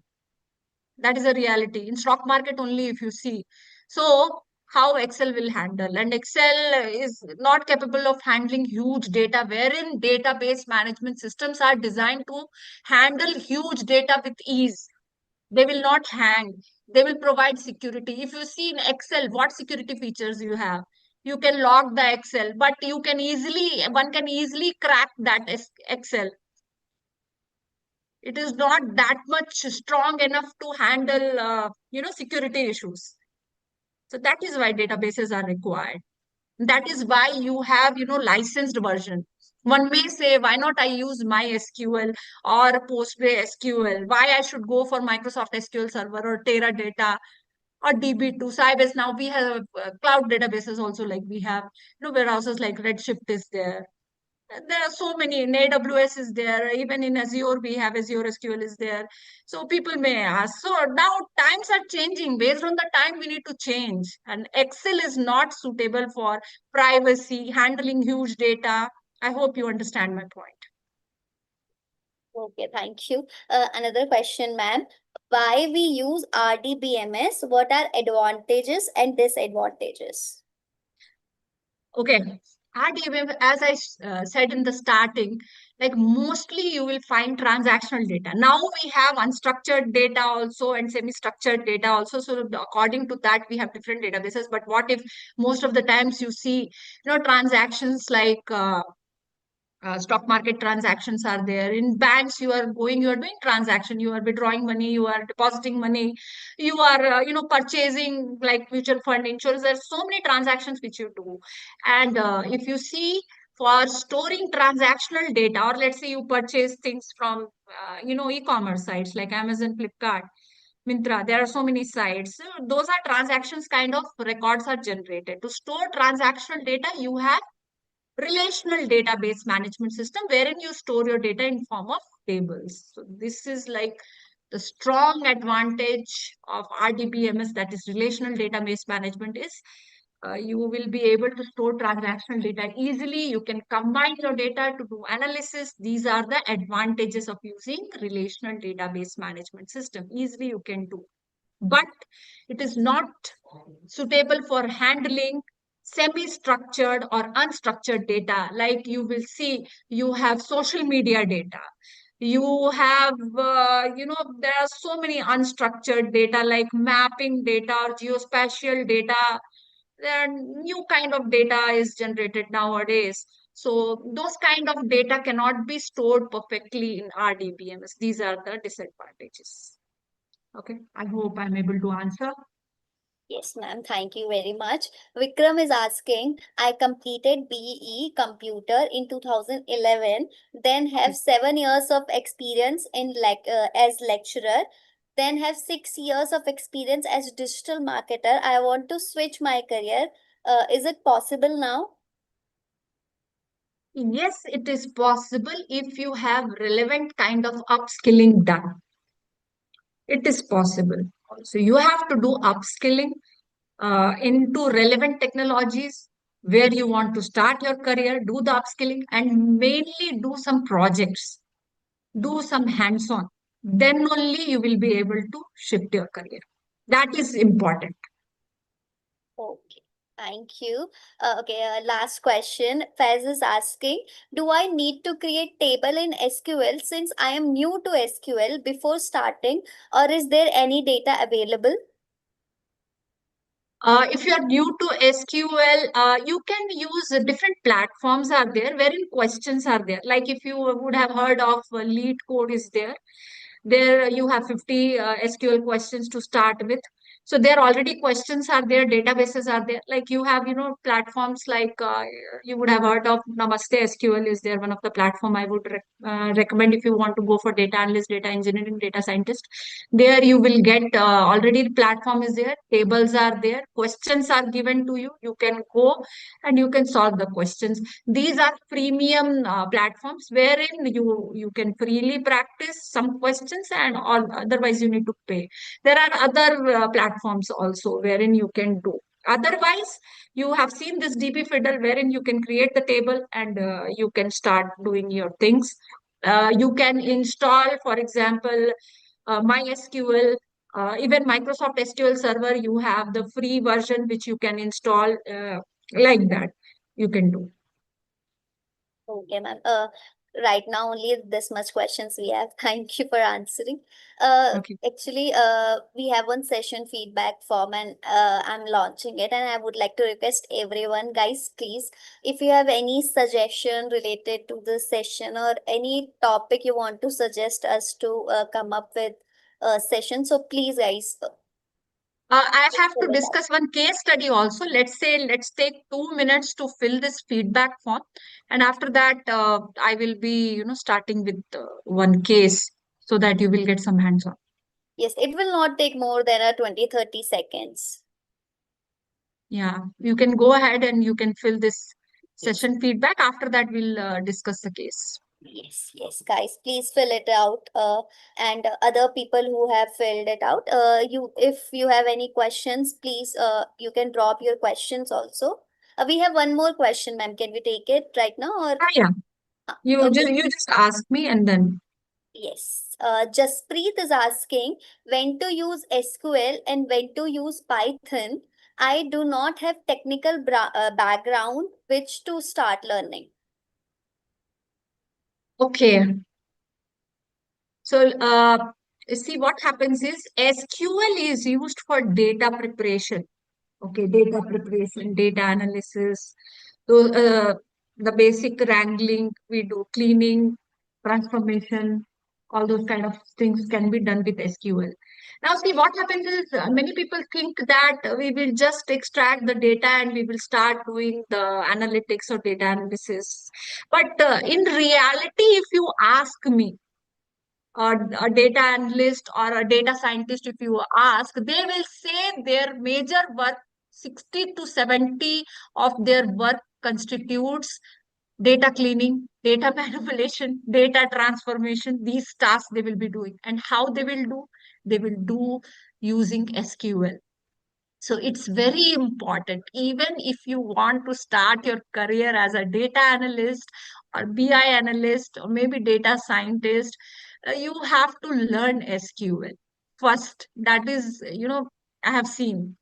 That is a reality. In stock market only, if you see. So how Excel will handle? And Excel is not capable of handling huge data, wherein database management systems are designed to handle huge data with ease. They will not hang. They will provide security. If you see in Excel, what security features you have? You can log the Excel, but one can easily crack that Excel. It is not that much strong enough to handle, security issues. So that is why databases are required. That is why you have, licensed version. One may say, why not I use MySQL or PostgreSQL? Why I should go for Microsoft SQL Server or Teradata or DB2, Sybase? Now we have cloud databases also, like we have, warehouses like Redshift is there. There are so many. In AWS is there. Even in Azure, we have Azure SQL is there. So people may ask. So now times are changing. Based on the time, we need to change. And Excel is not suitable for privacy, handling huge data. I hope you understand my point. Okay, thank you. Another question, ma'am. Why we use RDBMS? What are advantages and disadvantages? Okay. RDMM, as I said in the starting, like mostly you will find transactional data. Now we have unstructured data also and semi-structured data also. So according to that, we have different databases. But what if most of the times you see, transactions like stock market transactions are there. In banks, you are doing transaction, you are withdrawing money, you are depositing money, you are purchasing like mutual fund, insurance. There's so many transactions which you do. And if you see, for storing transactional data, or let's say you purchase things from e-commerce sites like Amazon, Flipkart, Mintra, there are so many sites. So those are transactions, kind of records are generated. To store transactional data, you have relational database management system, wherein you store your data in form of tables. So this is like the strong advantage of RDBMS, that is relational database management, is you will be able to store transactional data easily. You can combine your data to do analysis. These are the advantages of using relational database management system. Easily you can do. But it is not suitable for handling semi-structured or unstructured data. Like you will see, you have social media data. You have, there are so many unstructured data like mapping data or geospatial data. There are new kind of data is generated nowadays. So those kind of data cannot be stored perfectly in RDBMS. These are the disadvantages. Okay, I hope I'm able to answer. Yes, ma'am. Thank you very much. Vikram is asking, I completed BE Computer in 2011, then have 7 years of experience in as lecturer, then have 6 years of experience as digital marketer. I want to switch my career. Is it possible now? Yes, it is possible if you have relevant kind of upskilling done. It is possible. So you have to do upskilling into relevant technologies where you want to start your career, do the upskilling, and mainly do some projects, do some hands-on. Then only you will be able to shift your career. That is important. Okay. Thank you. Okay, last question. Faiz is asking, do I need to create table in SQL since I am new to SQL before starting, or is there any data available? If you are new to SQL, you can use different platforms are there wherein questions are there. Like if you would have heard of lead code is there. There you have 50 SQL questions to start with. So there already questions are there, databases are there. Like you have, platforms like you would have heard of Namaste SQL is there, one of the platform I would recommend if you want to go for data analyst, data engineering, data scientist. There you will get already the platform is there, tables are there, questions are given to you. You can go and you can solve the questions. These are premium platforms wherein you can freely practice some questions, and all otherwise you need to pay. There are other platforms platforms also wherein you can do. Otherwise, you have seen this DB Fiddle wherein you can create the table and you can start doing your things. You can install, for example, MySQL, even Microsoft SQL Server. You have the free version which you can install, like that. You can do. Okay, ma'am. Right now only this much questions we have. Thank you for answering. Okay. Actually, we have one session feedback form, and I'm launching it, and I would like to request everyone, guys, please, if you have any suggestion related to the session or any topic you want to suggest us to come up with a session, so please, guys, I have fill to it up. discuss one case study also. Let's say, let's take 2 minutes to fill this feedback form, and after that, I will be, starting with one case so that you will get some hands-on. Yes, it will not take more than a 20-30 seconds. Yeah, you can go ahead and you can fill this Yes. session feedback. After that, we'll discuss the case. Yes, yes, guys, please fill it out. And other people who have filled it out, if you have any questions, please, you can drop your questions also. We have one more question, ma'am. Can we take it right now or? Yeah. Okay. You just ask me and then. Yes. Jaspreet is asking when to use SQL and when to use Python. I do not have technical background, which to start learning. Okay. So, see what happens is SQL is used for data preparation. Okay, data preparation, data analysis. So, the basic wrangling we do, cleaning, transformation, all those kind of things can be done with SQL. Now, see what happens is many people think that we will just extract the data and we will start doing the analytics or data analysis. But in reality, if you ask me, a data analyst or a data scientist, if you ask, they will say their major work, 60 to 70 of their work constitutes data cleaning, data manipulation, data transformation. These tasks they will be doing. And how they will do? They will do using SQL. So it's very important. Even if you want to start your career as a data analyst or BI analyst or maybe data scientist, you have to learn SQL first. That is, I have seen.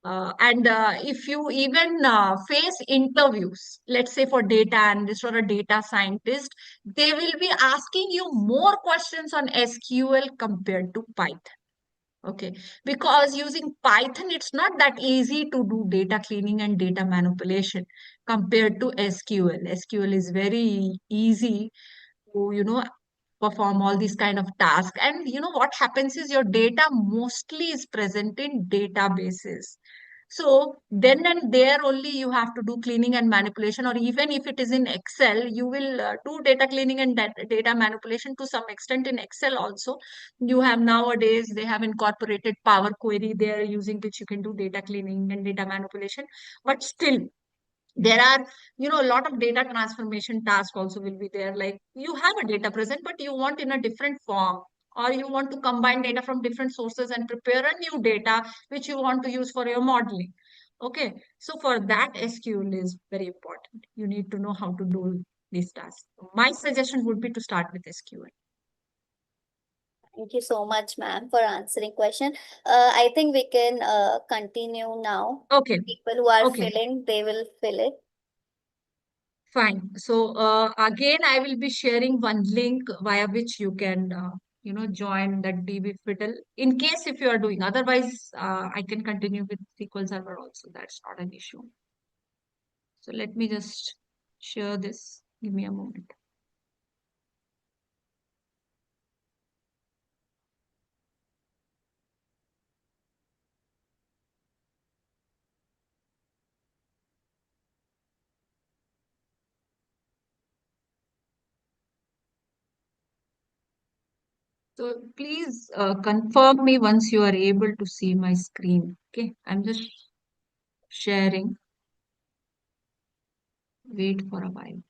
And if you even face interviews, let's say for data analyst or a data scientist, they will be asking you more questions on SQL compared to Python. Okay, because using Python, it's not that easy to do data cleaning and data manipulation compared to SQL. SQL is very easy to, perform all these kind of tasks. And you know what happens is your data mostly is present in databases. So then and there only you have to do cleaning and manipulation, or even if it is in Excel, you will do data cleaning and data manipulation to some extent in Excel also. You have nowadays, they have incorporated Power Query there using which you can do data cleaning and data manipulation. But still, there are, a lot of data transformation tasks also will be there. Like you have a data present, but you want in a different form, or you want to combine data from different sources and prepare a new data which you want to use for your modeling. Okay, so for that, SQL is very important. You need to know how to do these tasks. My suggestion would be to start with SQL. Thank you so much, ma'am, for answering question. I think we can continue now. Okay, People who are okay. filling, they will fill it. Fine. So again, I will be sharing one link via which you can, join that DB Fiddle in case if you are doing. Otherwise, I can continue with SQL Server also. That's not an issue. So let me just share this. Give me a moment. So please confirm me once you are able to see my screen. Okay, I'm just sharing. Wait for a while.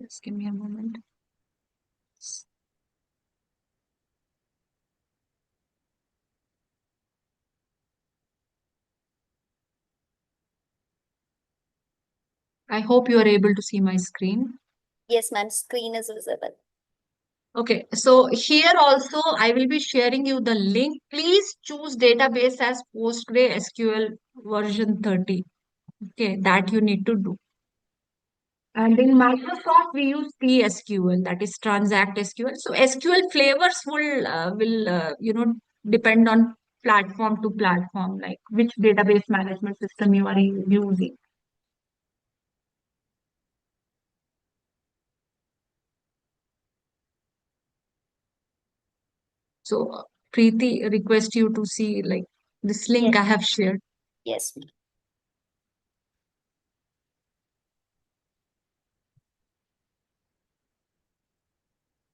Just give me a moment. I hope you are able to see my screen. Yes, ma'am. Screen is visible. Okay, so here also I will be sharing you the link. Please choose database as PostgreSQL version 30. Okay, that you need to do. And in Microsoft, we use TSQL, that is Transact SQL. So SQL flavors will depend on platform to platform, like which database management system you are using. So Preeti, request you to see like this link Yes. I have shared. Yes.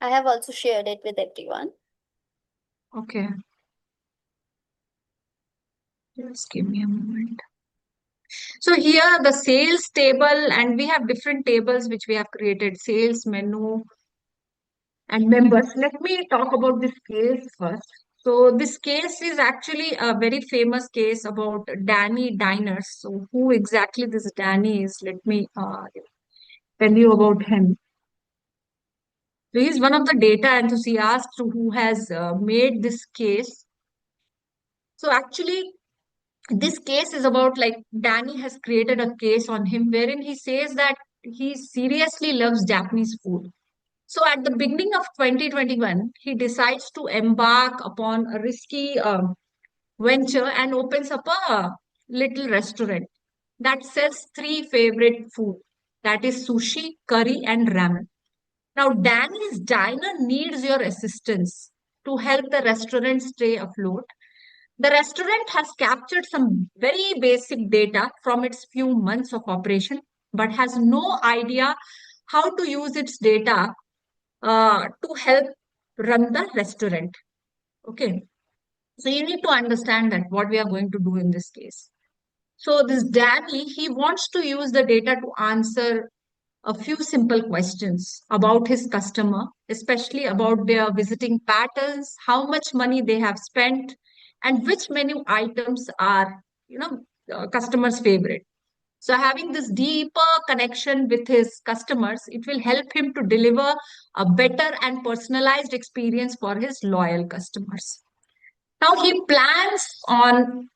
I have also shared it with everyone. Okay, just give me a moment. So here the sales table, and we have different tables which we have created: sales, menu, and members. Let me talk about this case first. So this case is actually a very famous case about Danny Diners. So who exactly this Danny is? Let me tell you about him. So he's one of the data enthusiasts who has made this case. So actually, this case is about like Danny has created a case on him wherein he says that he seriously loves Japanese food. So at the beginning of 2021, he decides to embark upon a risky venture and opens up a little restaurant that sells three favorite food, that is sushi, curry, and ramen. Now, Danny's diner needs your assistance to help the restaurant stay afloat. The restaurant has captured some very basic data from its few months of operation, but has no idea how to use its data to help run the restaurant. Okay. So you need to understand that what we are going to do in this case. So this Danny, he wants to use the data to answer a few simple questions about his customer, especially about their visiting patterns, how much money they have spent, and which menu items are, customers' favorite. So having this deeper connection with his customers, it will help him to deliver a better and personalized experience for his loyal customers. Now he plans on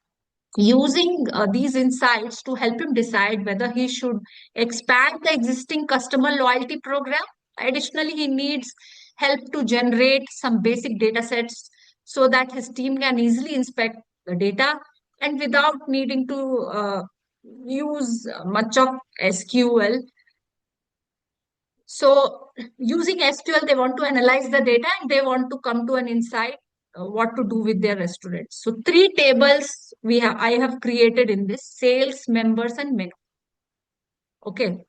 using these insights to help him decide whether he should expand the existing customer loyalty program. Additionally, he needs help to generate some basic data sets so that his team can easily inspect the data and without needing to use much of SQL. So using SQL, they want to analyze the data and they want to come to an insight what to do with their restaurants. So three tables I have created in this: sales, members, and menu. Okay.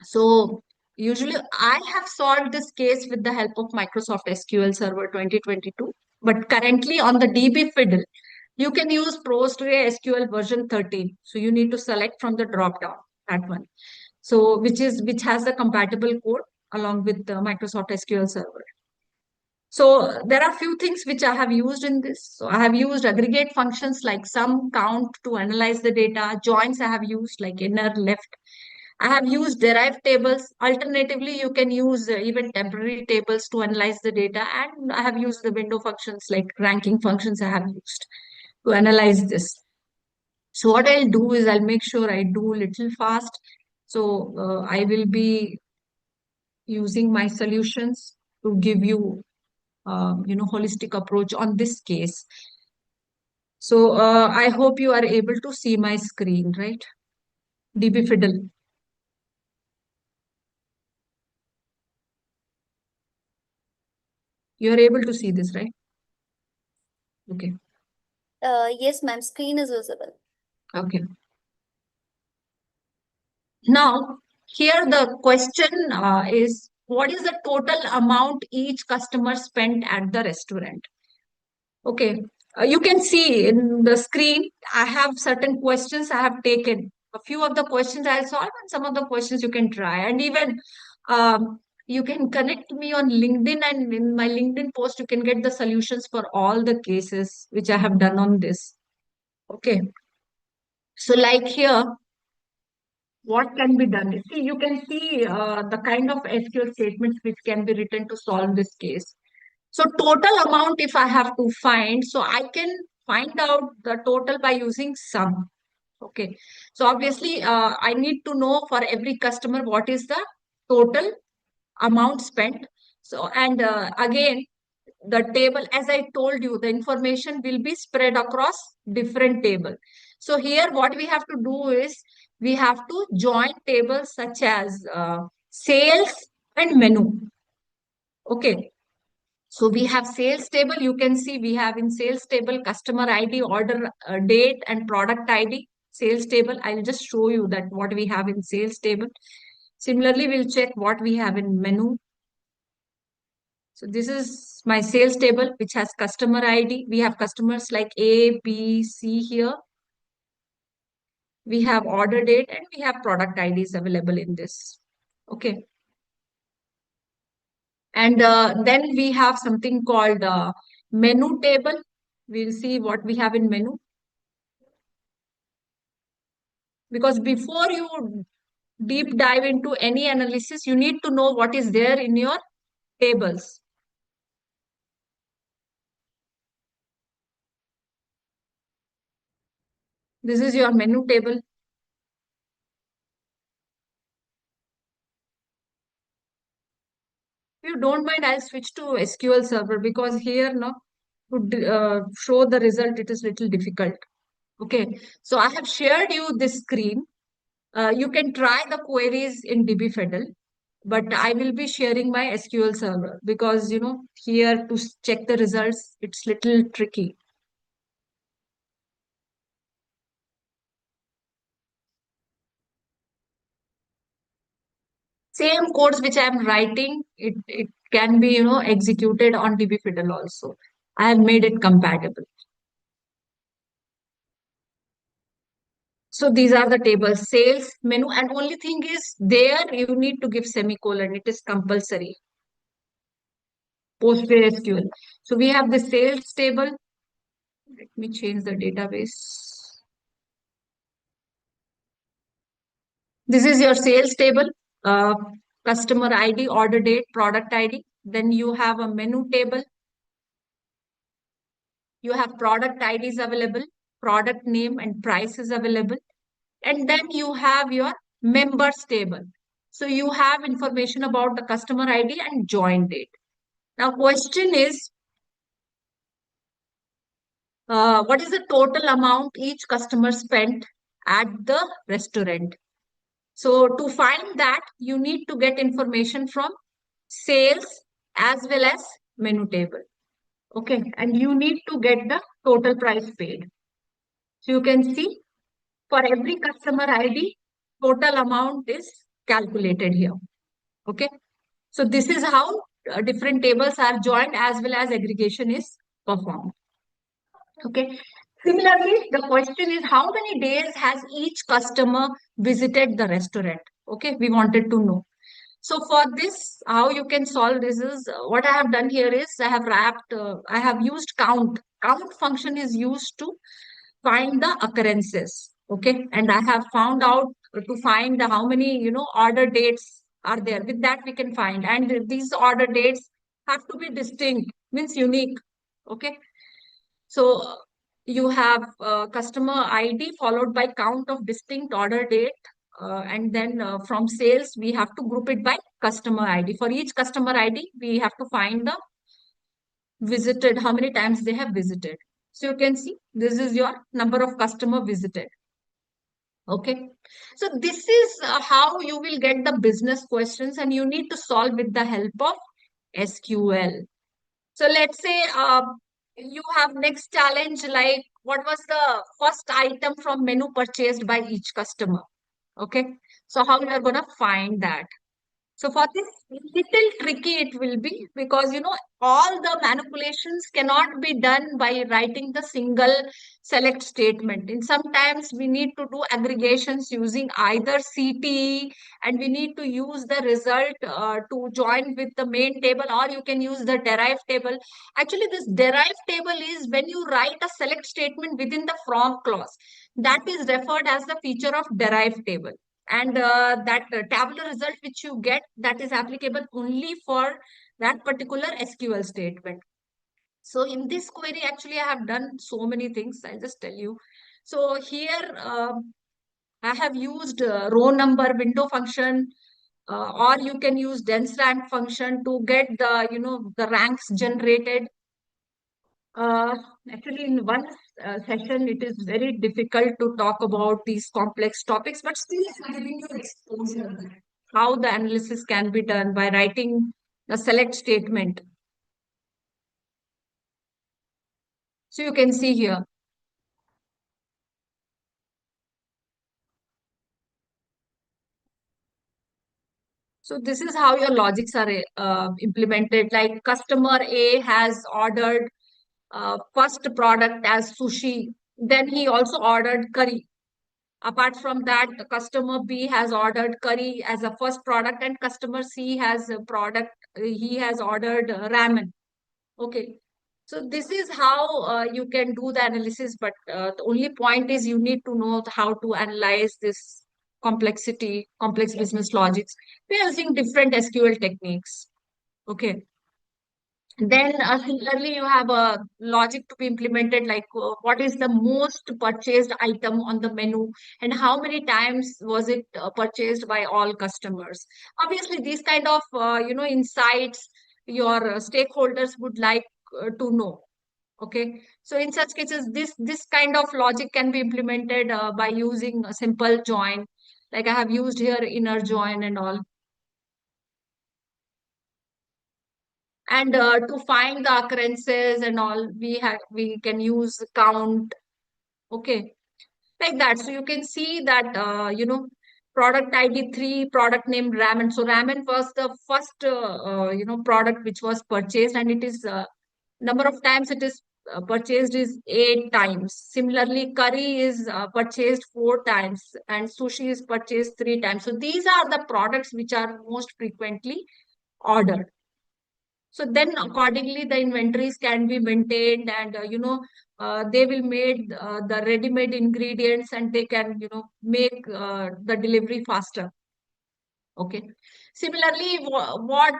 So usually I have solved this case with the help of Microsoft SQL Server 2022. But currently on the DB Fiddle, you can use PostgreSQL version 13. So you need to select from the drop down that one. So which has the compatible code along with the Microsoft SQL Server. So there are few things which I have used in this. So I have used aggregate functions like sum, count to analyze the data. Joins I have used like inner, left. I have used derived tables. Alternatively, you can use even temporary tables to analyze the data. And I have used the window functions like ranking functions I have used to analyze this. So what I'll do is I'll make sure I do little fast. So I will be using my solutions to give you, holistic approach on this case. So I hope you are able to see my screen, right? DB Fiddle. You are able to see this, right? Okay. Yes, ma'am. Screen is visible. Okay. Now, here the question is, what is the total amount each customer spent at the restaurant? Okay. You can see in the screen, I have certain questions I have taken. A few of the questions I solved, and some of the questions you can try. And even you can connect me on LinkedIn, and in my LinkedIn post, you can get the solutions for all the cases which I have done on this. Okay. So, like here, what can be done? See, you can see the kind of SQL statements which can be written to solve this case. So total amount, if I have to find, so I can find out the total by using sum. Okay. So obviously, I need to know for every customer what is the total amount spent. So, and again, the table, as I told you, the information will be spread across different table. So here what we have to do is we have to join tables such as sales and menu. Okay. So we have sales table. You can see we have in sales table customer ID, order date, and product ID. Sales table. I'll just show you that what we have in sales table. Similarly, we'll check what we have in menu. So this is my sales table, which has customer ID. We have customers like A, B, C here. We have order date and we have product IDs available in this. Okay. And then we have something called menu table. We'll see what we have in menu. Because before you deep dive into any analysis, you need to know what is there in your tables. This is your menu table. If you don't mind, I'll switch to SQL Server because here, no, to show the result, it is little difficult. Okay, so I have shared you this screen. You can try the queries in DB Fiddle, but I will be sharing my SQL Server because, here to check the results, it's little tricky. Same codes which I am writing, it can be, executed on DB Fiddle also. I have made it compatible. So these are the tables, sales, menu, and only thing is there you need to give semicolon. It is compulsory. PostgreSQL. So we have the sales table. Let me change the database. This is your sales table, uh, customer ID, order date, product ID. Then you have a menu table. You have product IDs available, product name and price is available. And then you have your members table. So you have information about the customer ID and join date. Now, question is, what is the total amount each customer spent at the restaurant? So to find that, you need to get information from sales as well as menu table. Okay, and you need to get the total price paid. So you can see for every customer ID, total amount is calculated here. Okay, so this is how different tables are joined as well as aggregation is performed. Okay. Similarly, the question is how many days has each customer visited the restaurant? Okay, we wanted to know. So for this, how you can solve this is what I have done here is I have used count. Count function is used to find the occurrences. Okay, and I have found out to find how many, order dates are there. With that, we can find, and these order dates have to be distinct, means unique. Okay, so you have customer ID followed by count of distinct order date. And then from sales, we have to group it by customer ID. For each customer ID, we have to find the visited, how many times they have visited. So you can see this is your number of customer visited. Okay. So this is how you will get the business questions and you need to solve with the help of SQL. So let's say you have next challenge like what was the first item from menu purchased by each customer? Okay. So how you are going to find that? So for this, little tricky it will be because all the manipulations cannot be done by writing the single select statement. And sometimes we need to do aggregations using either CTE and we need to use the result to join with the main table or you can use the derived table. Actually, this derived table is when you write a select statement within the from clause. That is referred as the feature of derived table. And that tabular result which you get, that is applicable only for that particular SQL statement. So in this query, actually, I have done so many things. I'll just tell you. So here, I have used row number window function, or you can use dense rank function to get the, the ranks generated. Uh, Actually, in one session, it is very difficult to talk about these complex topics, but still I'm giving you exposure how the analysis can be done by writing a select statement. So you can see here. So this is how your logics are implemented. Like customer A has ordered first product as sushi, then he also ordered curry. Apart from that, the customer B has ordered curry as a first product, and customer C has a product, he has ordered ramen. Okay. So this is how you can do the analysis, but the only point is you need to know how to analyze this complexity, complex business logics. We are using different SQL techniques. Okay. Then similarly, you have a logic to be implemented like what is the most purchased item on the menu and how many times was it purchased by all customers. Obviously, these kind of insights your stakeholders would like to know. Okay, so in such cases, this kind of logic can be implemented by using a simple join, like I have used here inner join and all. And to find the occurrences and all, we can use count. Okay, like that. So you can see that product ID 3, product name ramen. So ramen was the first product which was purchased, and it is number of times it is purchased is 8 times. Similarly, curry is purchased 4 times, and sushi is purchased 3 times. So these are the products which are most frequently ordered. So then accordingly, the inventories can be maintained, and they will made the ready-made ingredients, and they can make the delivery faster. Okay. Similarly,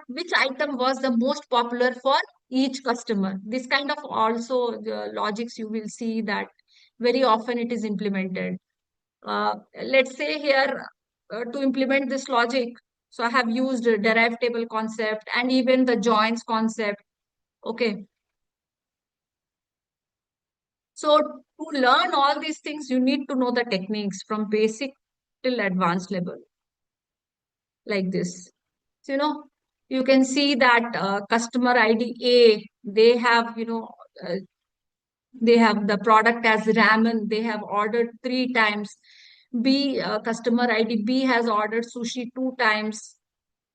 which item was the most popular for each customer? This kind of also the logics you will see that very often it is implemented. Let's say here to implement this logic, so I have used a derived table concept and even the joins concept. Okay. So to learn all these things, you need to know the techniques from basic till advanced level, like this. So, you can see that customer ID A, uh, they have the product as ramen. They have ordered 3 times. B, customer ID B has ordered sushi 2 times.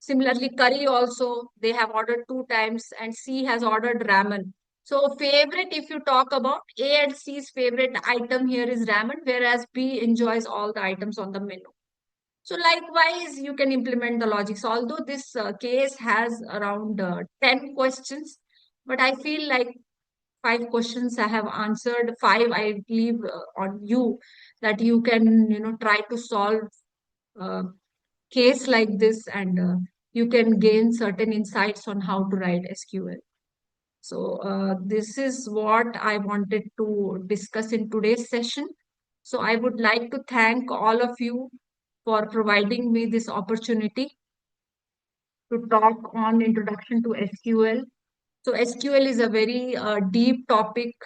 Similarly, curry also, they have ordered 2 times, and C has ordered ramen. So favorite, if you talk about A and C's favorite item here is ramen, whereas B enjoys all the items on the menu. So likewise, you can implement the logics. Although this case has around 10 questions, but I feel like 5 questions I have answered. 5, I leave on you that you can, try to solve a case like this, and you can gain certain insights on how to write SQL. So this is what I wanted to discuss in today's session. So I would like to thank all of you for providing me this opportunity to talk on introduction to SQL. So SQL is a very deep topic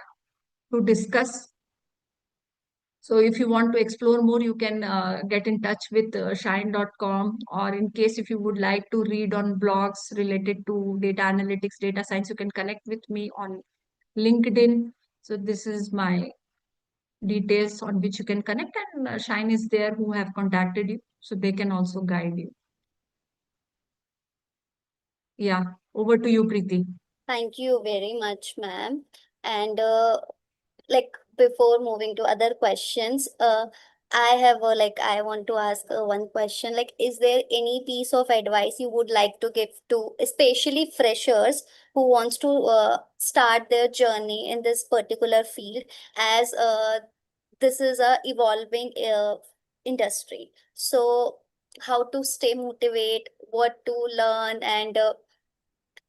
to discuss. So if you want to explore more, you can get in touch with Shine.com, or in case if you would like to read on blogs related to data analytics, data science, you can connect with me on LinkedIn. So this is my details on which you can connect, and Shine is there who have contacted you, so they can also guide you. Yeah, over to you, Preeti. Thank you very much, ma'am. And like before moving to other questions, I want to ask one question. Like, is there any piece of advice you would like to give to especially freshers who wants to start their journey in this particular field, as this is a evolving industry. So, how to stay motivated, what to learn, and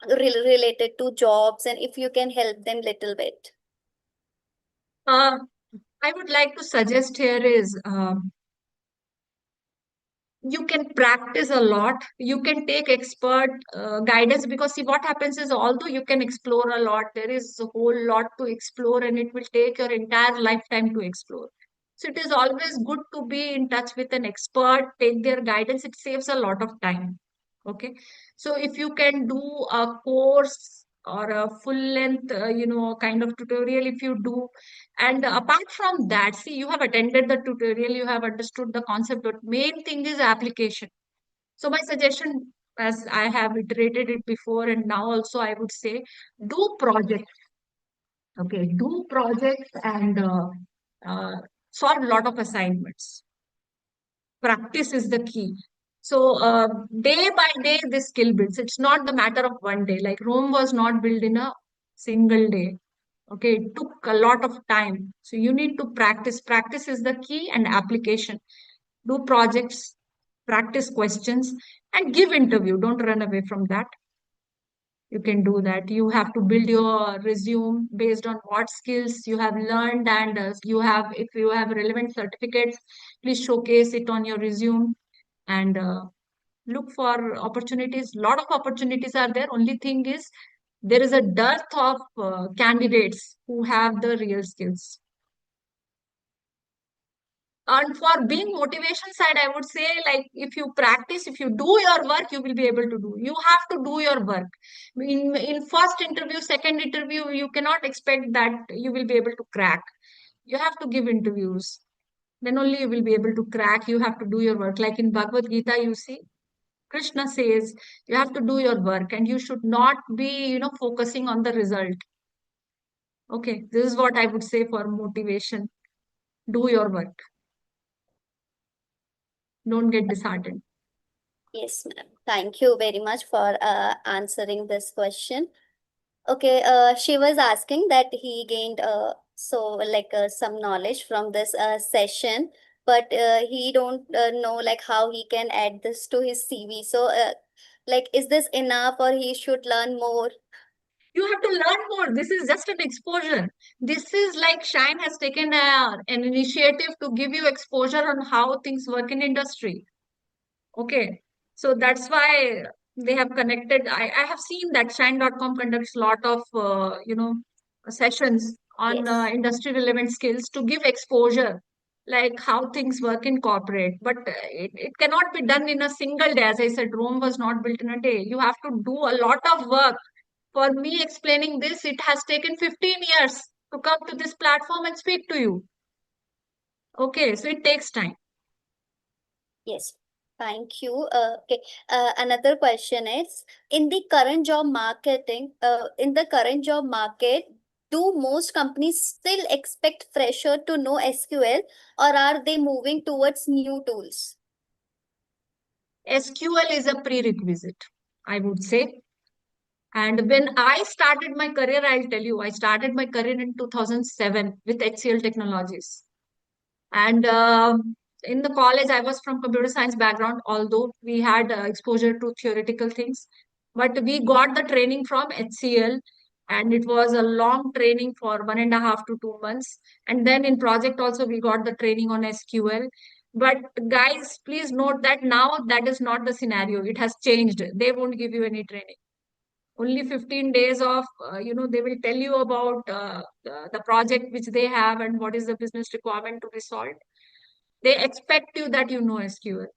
related to jobs, and if you can help them little bit. Uh, I would like to suggest here is you can practice a lot. You can take expert guidance, because see what happens is, although you can explore a lot, there is a whole lot to explore and it will take your entire lifetime to explore. So it is always good to be in touch with an expert, take their guidance. It saves a lot of time. Okay. So if you can do a course or a full length, kind of tutorial, if you do, and apart from that, see, you have attended the tutorial, you have understood the concept, but main thing is application. So my suggestion, as I have iterated it before and now also I would say, do projects. Okay, do projects and uh, solve a lot of assignments. Practice is the key. So day by day, this skill builds. It's not the matter of one day. Like Rome was not built in a single day. Okay, it took a lot of time. So you need to practice. Practice is the key, and application. Do projects, practice questions, and give interview. Don't run away from that. You can do that. You have to build your resume based on what skills you have learned, and if you have relevant certificates, please showcase it on your resume, and look for opportunities. Lot of opportunities are there. Only thing is, there is a dearth of candidates who have the real skills. And for being motivation side, I would say, like, if you practice, if you do your work, you will be able to do. You have to do your work. In first interview, second interview, you cannot expect that you will be able to crack. You have to give interviews, then only you will be able to crack. You have to do your work. Like in Bhagavad Gita, you see, Krishna says you have to do your work and you should not be, focusing on the result. Okay, this is what I would say for motivation. Do your work. Don't get disheartened. Yes, ma'am. Thank you very much for answering this question. Okay, she was asking that he gained some knowledge from this session, but he don't know like how he can add this to his CV. So, like, is this enough, or he should learn more? You have to learn more. This is just an exposure. This is like Shine has taken an initiative to give you exposure on how things work in industry. Okay. So that's why they have connected. I have seen that Shine.com conducts a lot of, sessions on Yes, industry relevant skills to give exposure, like how things work in corporate. But it cannot be done in a single day. As I said, Rome was not built in a day. You have to do a lot of work. For me explaining this, it has taken 15 years to come to this platform and speak to you. Okay, so it takes time. yes. Thank you. Okay. Another question is, in the current job market, do most companies still expect fresher to know SQL, or are they moving towards new tools? SQL is a prerequisite, I would say. And when I started my career, I'll tell you, I started my career in 2007 with HCL Technologies. And in the college, I was from computer science background, although we had exposure to theoretical things. But we got the training from HCL, and it was a long training for 1.5 to 2 months. And then in project also, we got the training on SQL. But guys, please note that now that is not the scenario. It has changed. They won't give you any training. Only 15 days of, they will tell you about the project which they have and what is the business requirement to be solved. They expect you that you know SQL.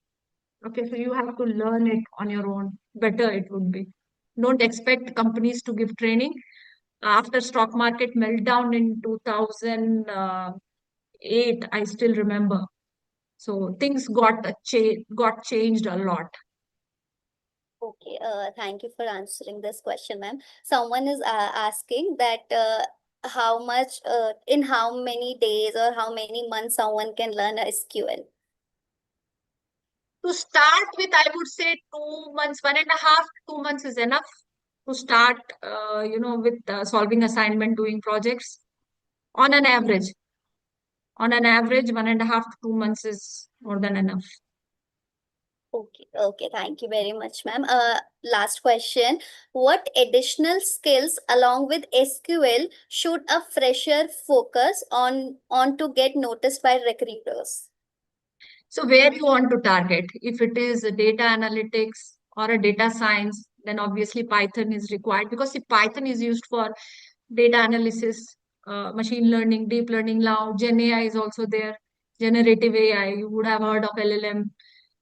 Okay, so you have to learn it on your own. Better it would be. Don't expect companies to give training. After stock market meltdown in 2008, I still remember. So things got changed a lot. Okay, thank you for answering this question, ma'am. Someone is asking that in how many days or how many months someone can learn SQL. To start with, I would say 2 months, 1.5 to 2 months is enough to start, with solving assignment, doing projects on an average. On an average, 1.5 to 2 months is more than enough. Okay, thank you very much, ma'am. Last question. What additional skills along with SQL should a fresher focus on to get noticed by recruiters? So where you want to target, if it is a data analytics or a data science, then obviously Python is required, because if Python is used for data analysis, machine learning, deep learning. Now Gen AI is also there, generative AI. You would have heard of LLM.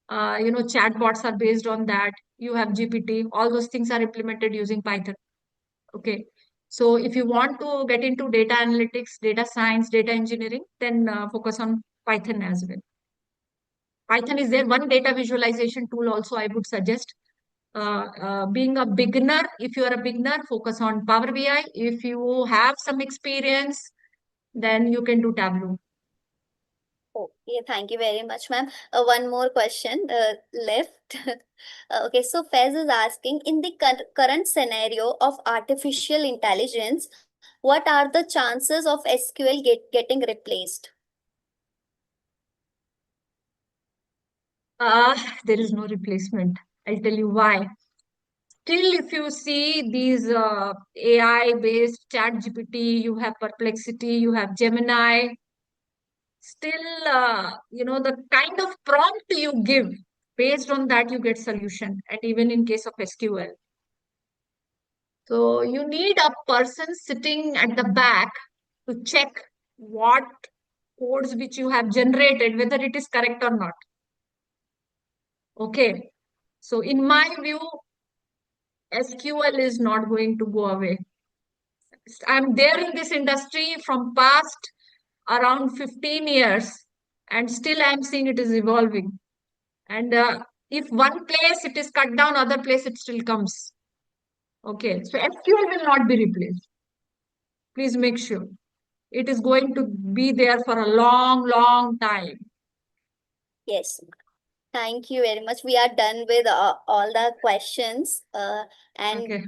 Chatbots are based on that. You have GPT. All those things are implemented using Python. Okay. So if you want to get into data analytics, data science, data engineering, then focus on Python as well. Python is there. One data visualization tool also I would suggest. Being a beginner, if you are a beginner, focus on Power BI. If you have some experience, then you can do Tableau. Okay, thank you very much, ma'am. One more question left. Okay, so Fez is asking, in the current scenario of artificial intelligence, what are the chances of SQL getting replaced? There is no replacement. I'll tell you why. Still, if you see these AI-based chat GPT, you have Perplexity, you have Gemini, still, the kind of prompt you give, based on that, you get solution. And even in case of SQL. So you need a person sitting at the back to check what codes which you have generated, whether it is correct or not. Okay. So in my view, SQL is not going to go away. I'm there in this industry from past around 15 years, and still I'm seeing it is evolving. And if one place it is cut down, other place it still comes. Okay. So SQL will not be replaced. Please make sure. It is going to be there for a long, long time. Yes. Thank you very much. We are done with all the questions, and Okay.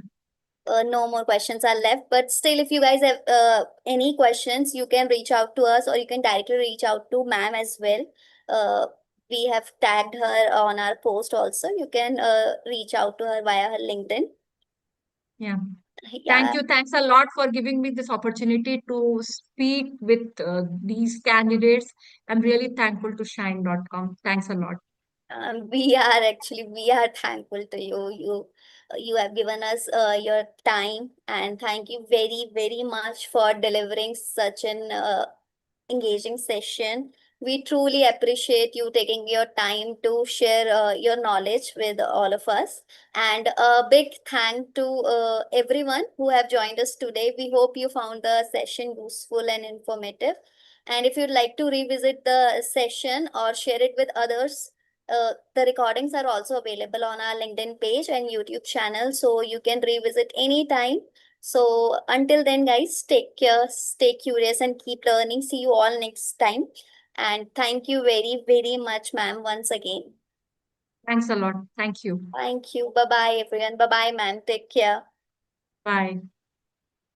no more questions are left. But still, if you guys have any questions, you can reach out to us, or you can directly reach out to ma'am as well. We have tagged her on our post also. You can reach out to her via her LinkedIn. Yeah. Thank Yeah, you. Thanks a lot for giving me this opportunity to speak with these candidates. I'm really thankful to Shine.com. Thanks a lot. we are thankful to you. You have given us your time, and thank you very much for delivering such an engaging session. We truly appreciate you taking your time to share your knowledge with all of us. And a big thank to everyone who have joined us today. We hope you found the session useful and informative. And if you'd like to revisit the session or share it with others, the recordings are also available on our LinkedIn page and YouTube channel, so you can revisit anytime. So until then, guys, take care, stay curious, and keep learning. See you all next time. And thank you very much, ma'am, once again. Thanks a lot. Thank you. Thank you. Bye bye, everyone. Bye bye, ma'am. Take care. Bye.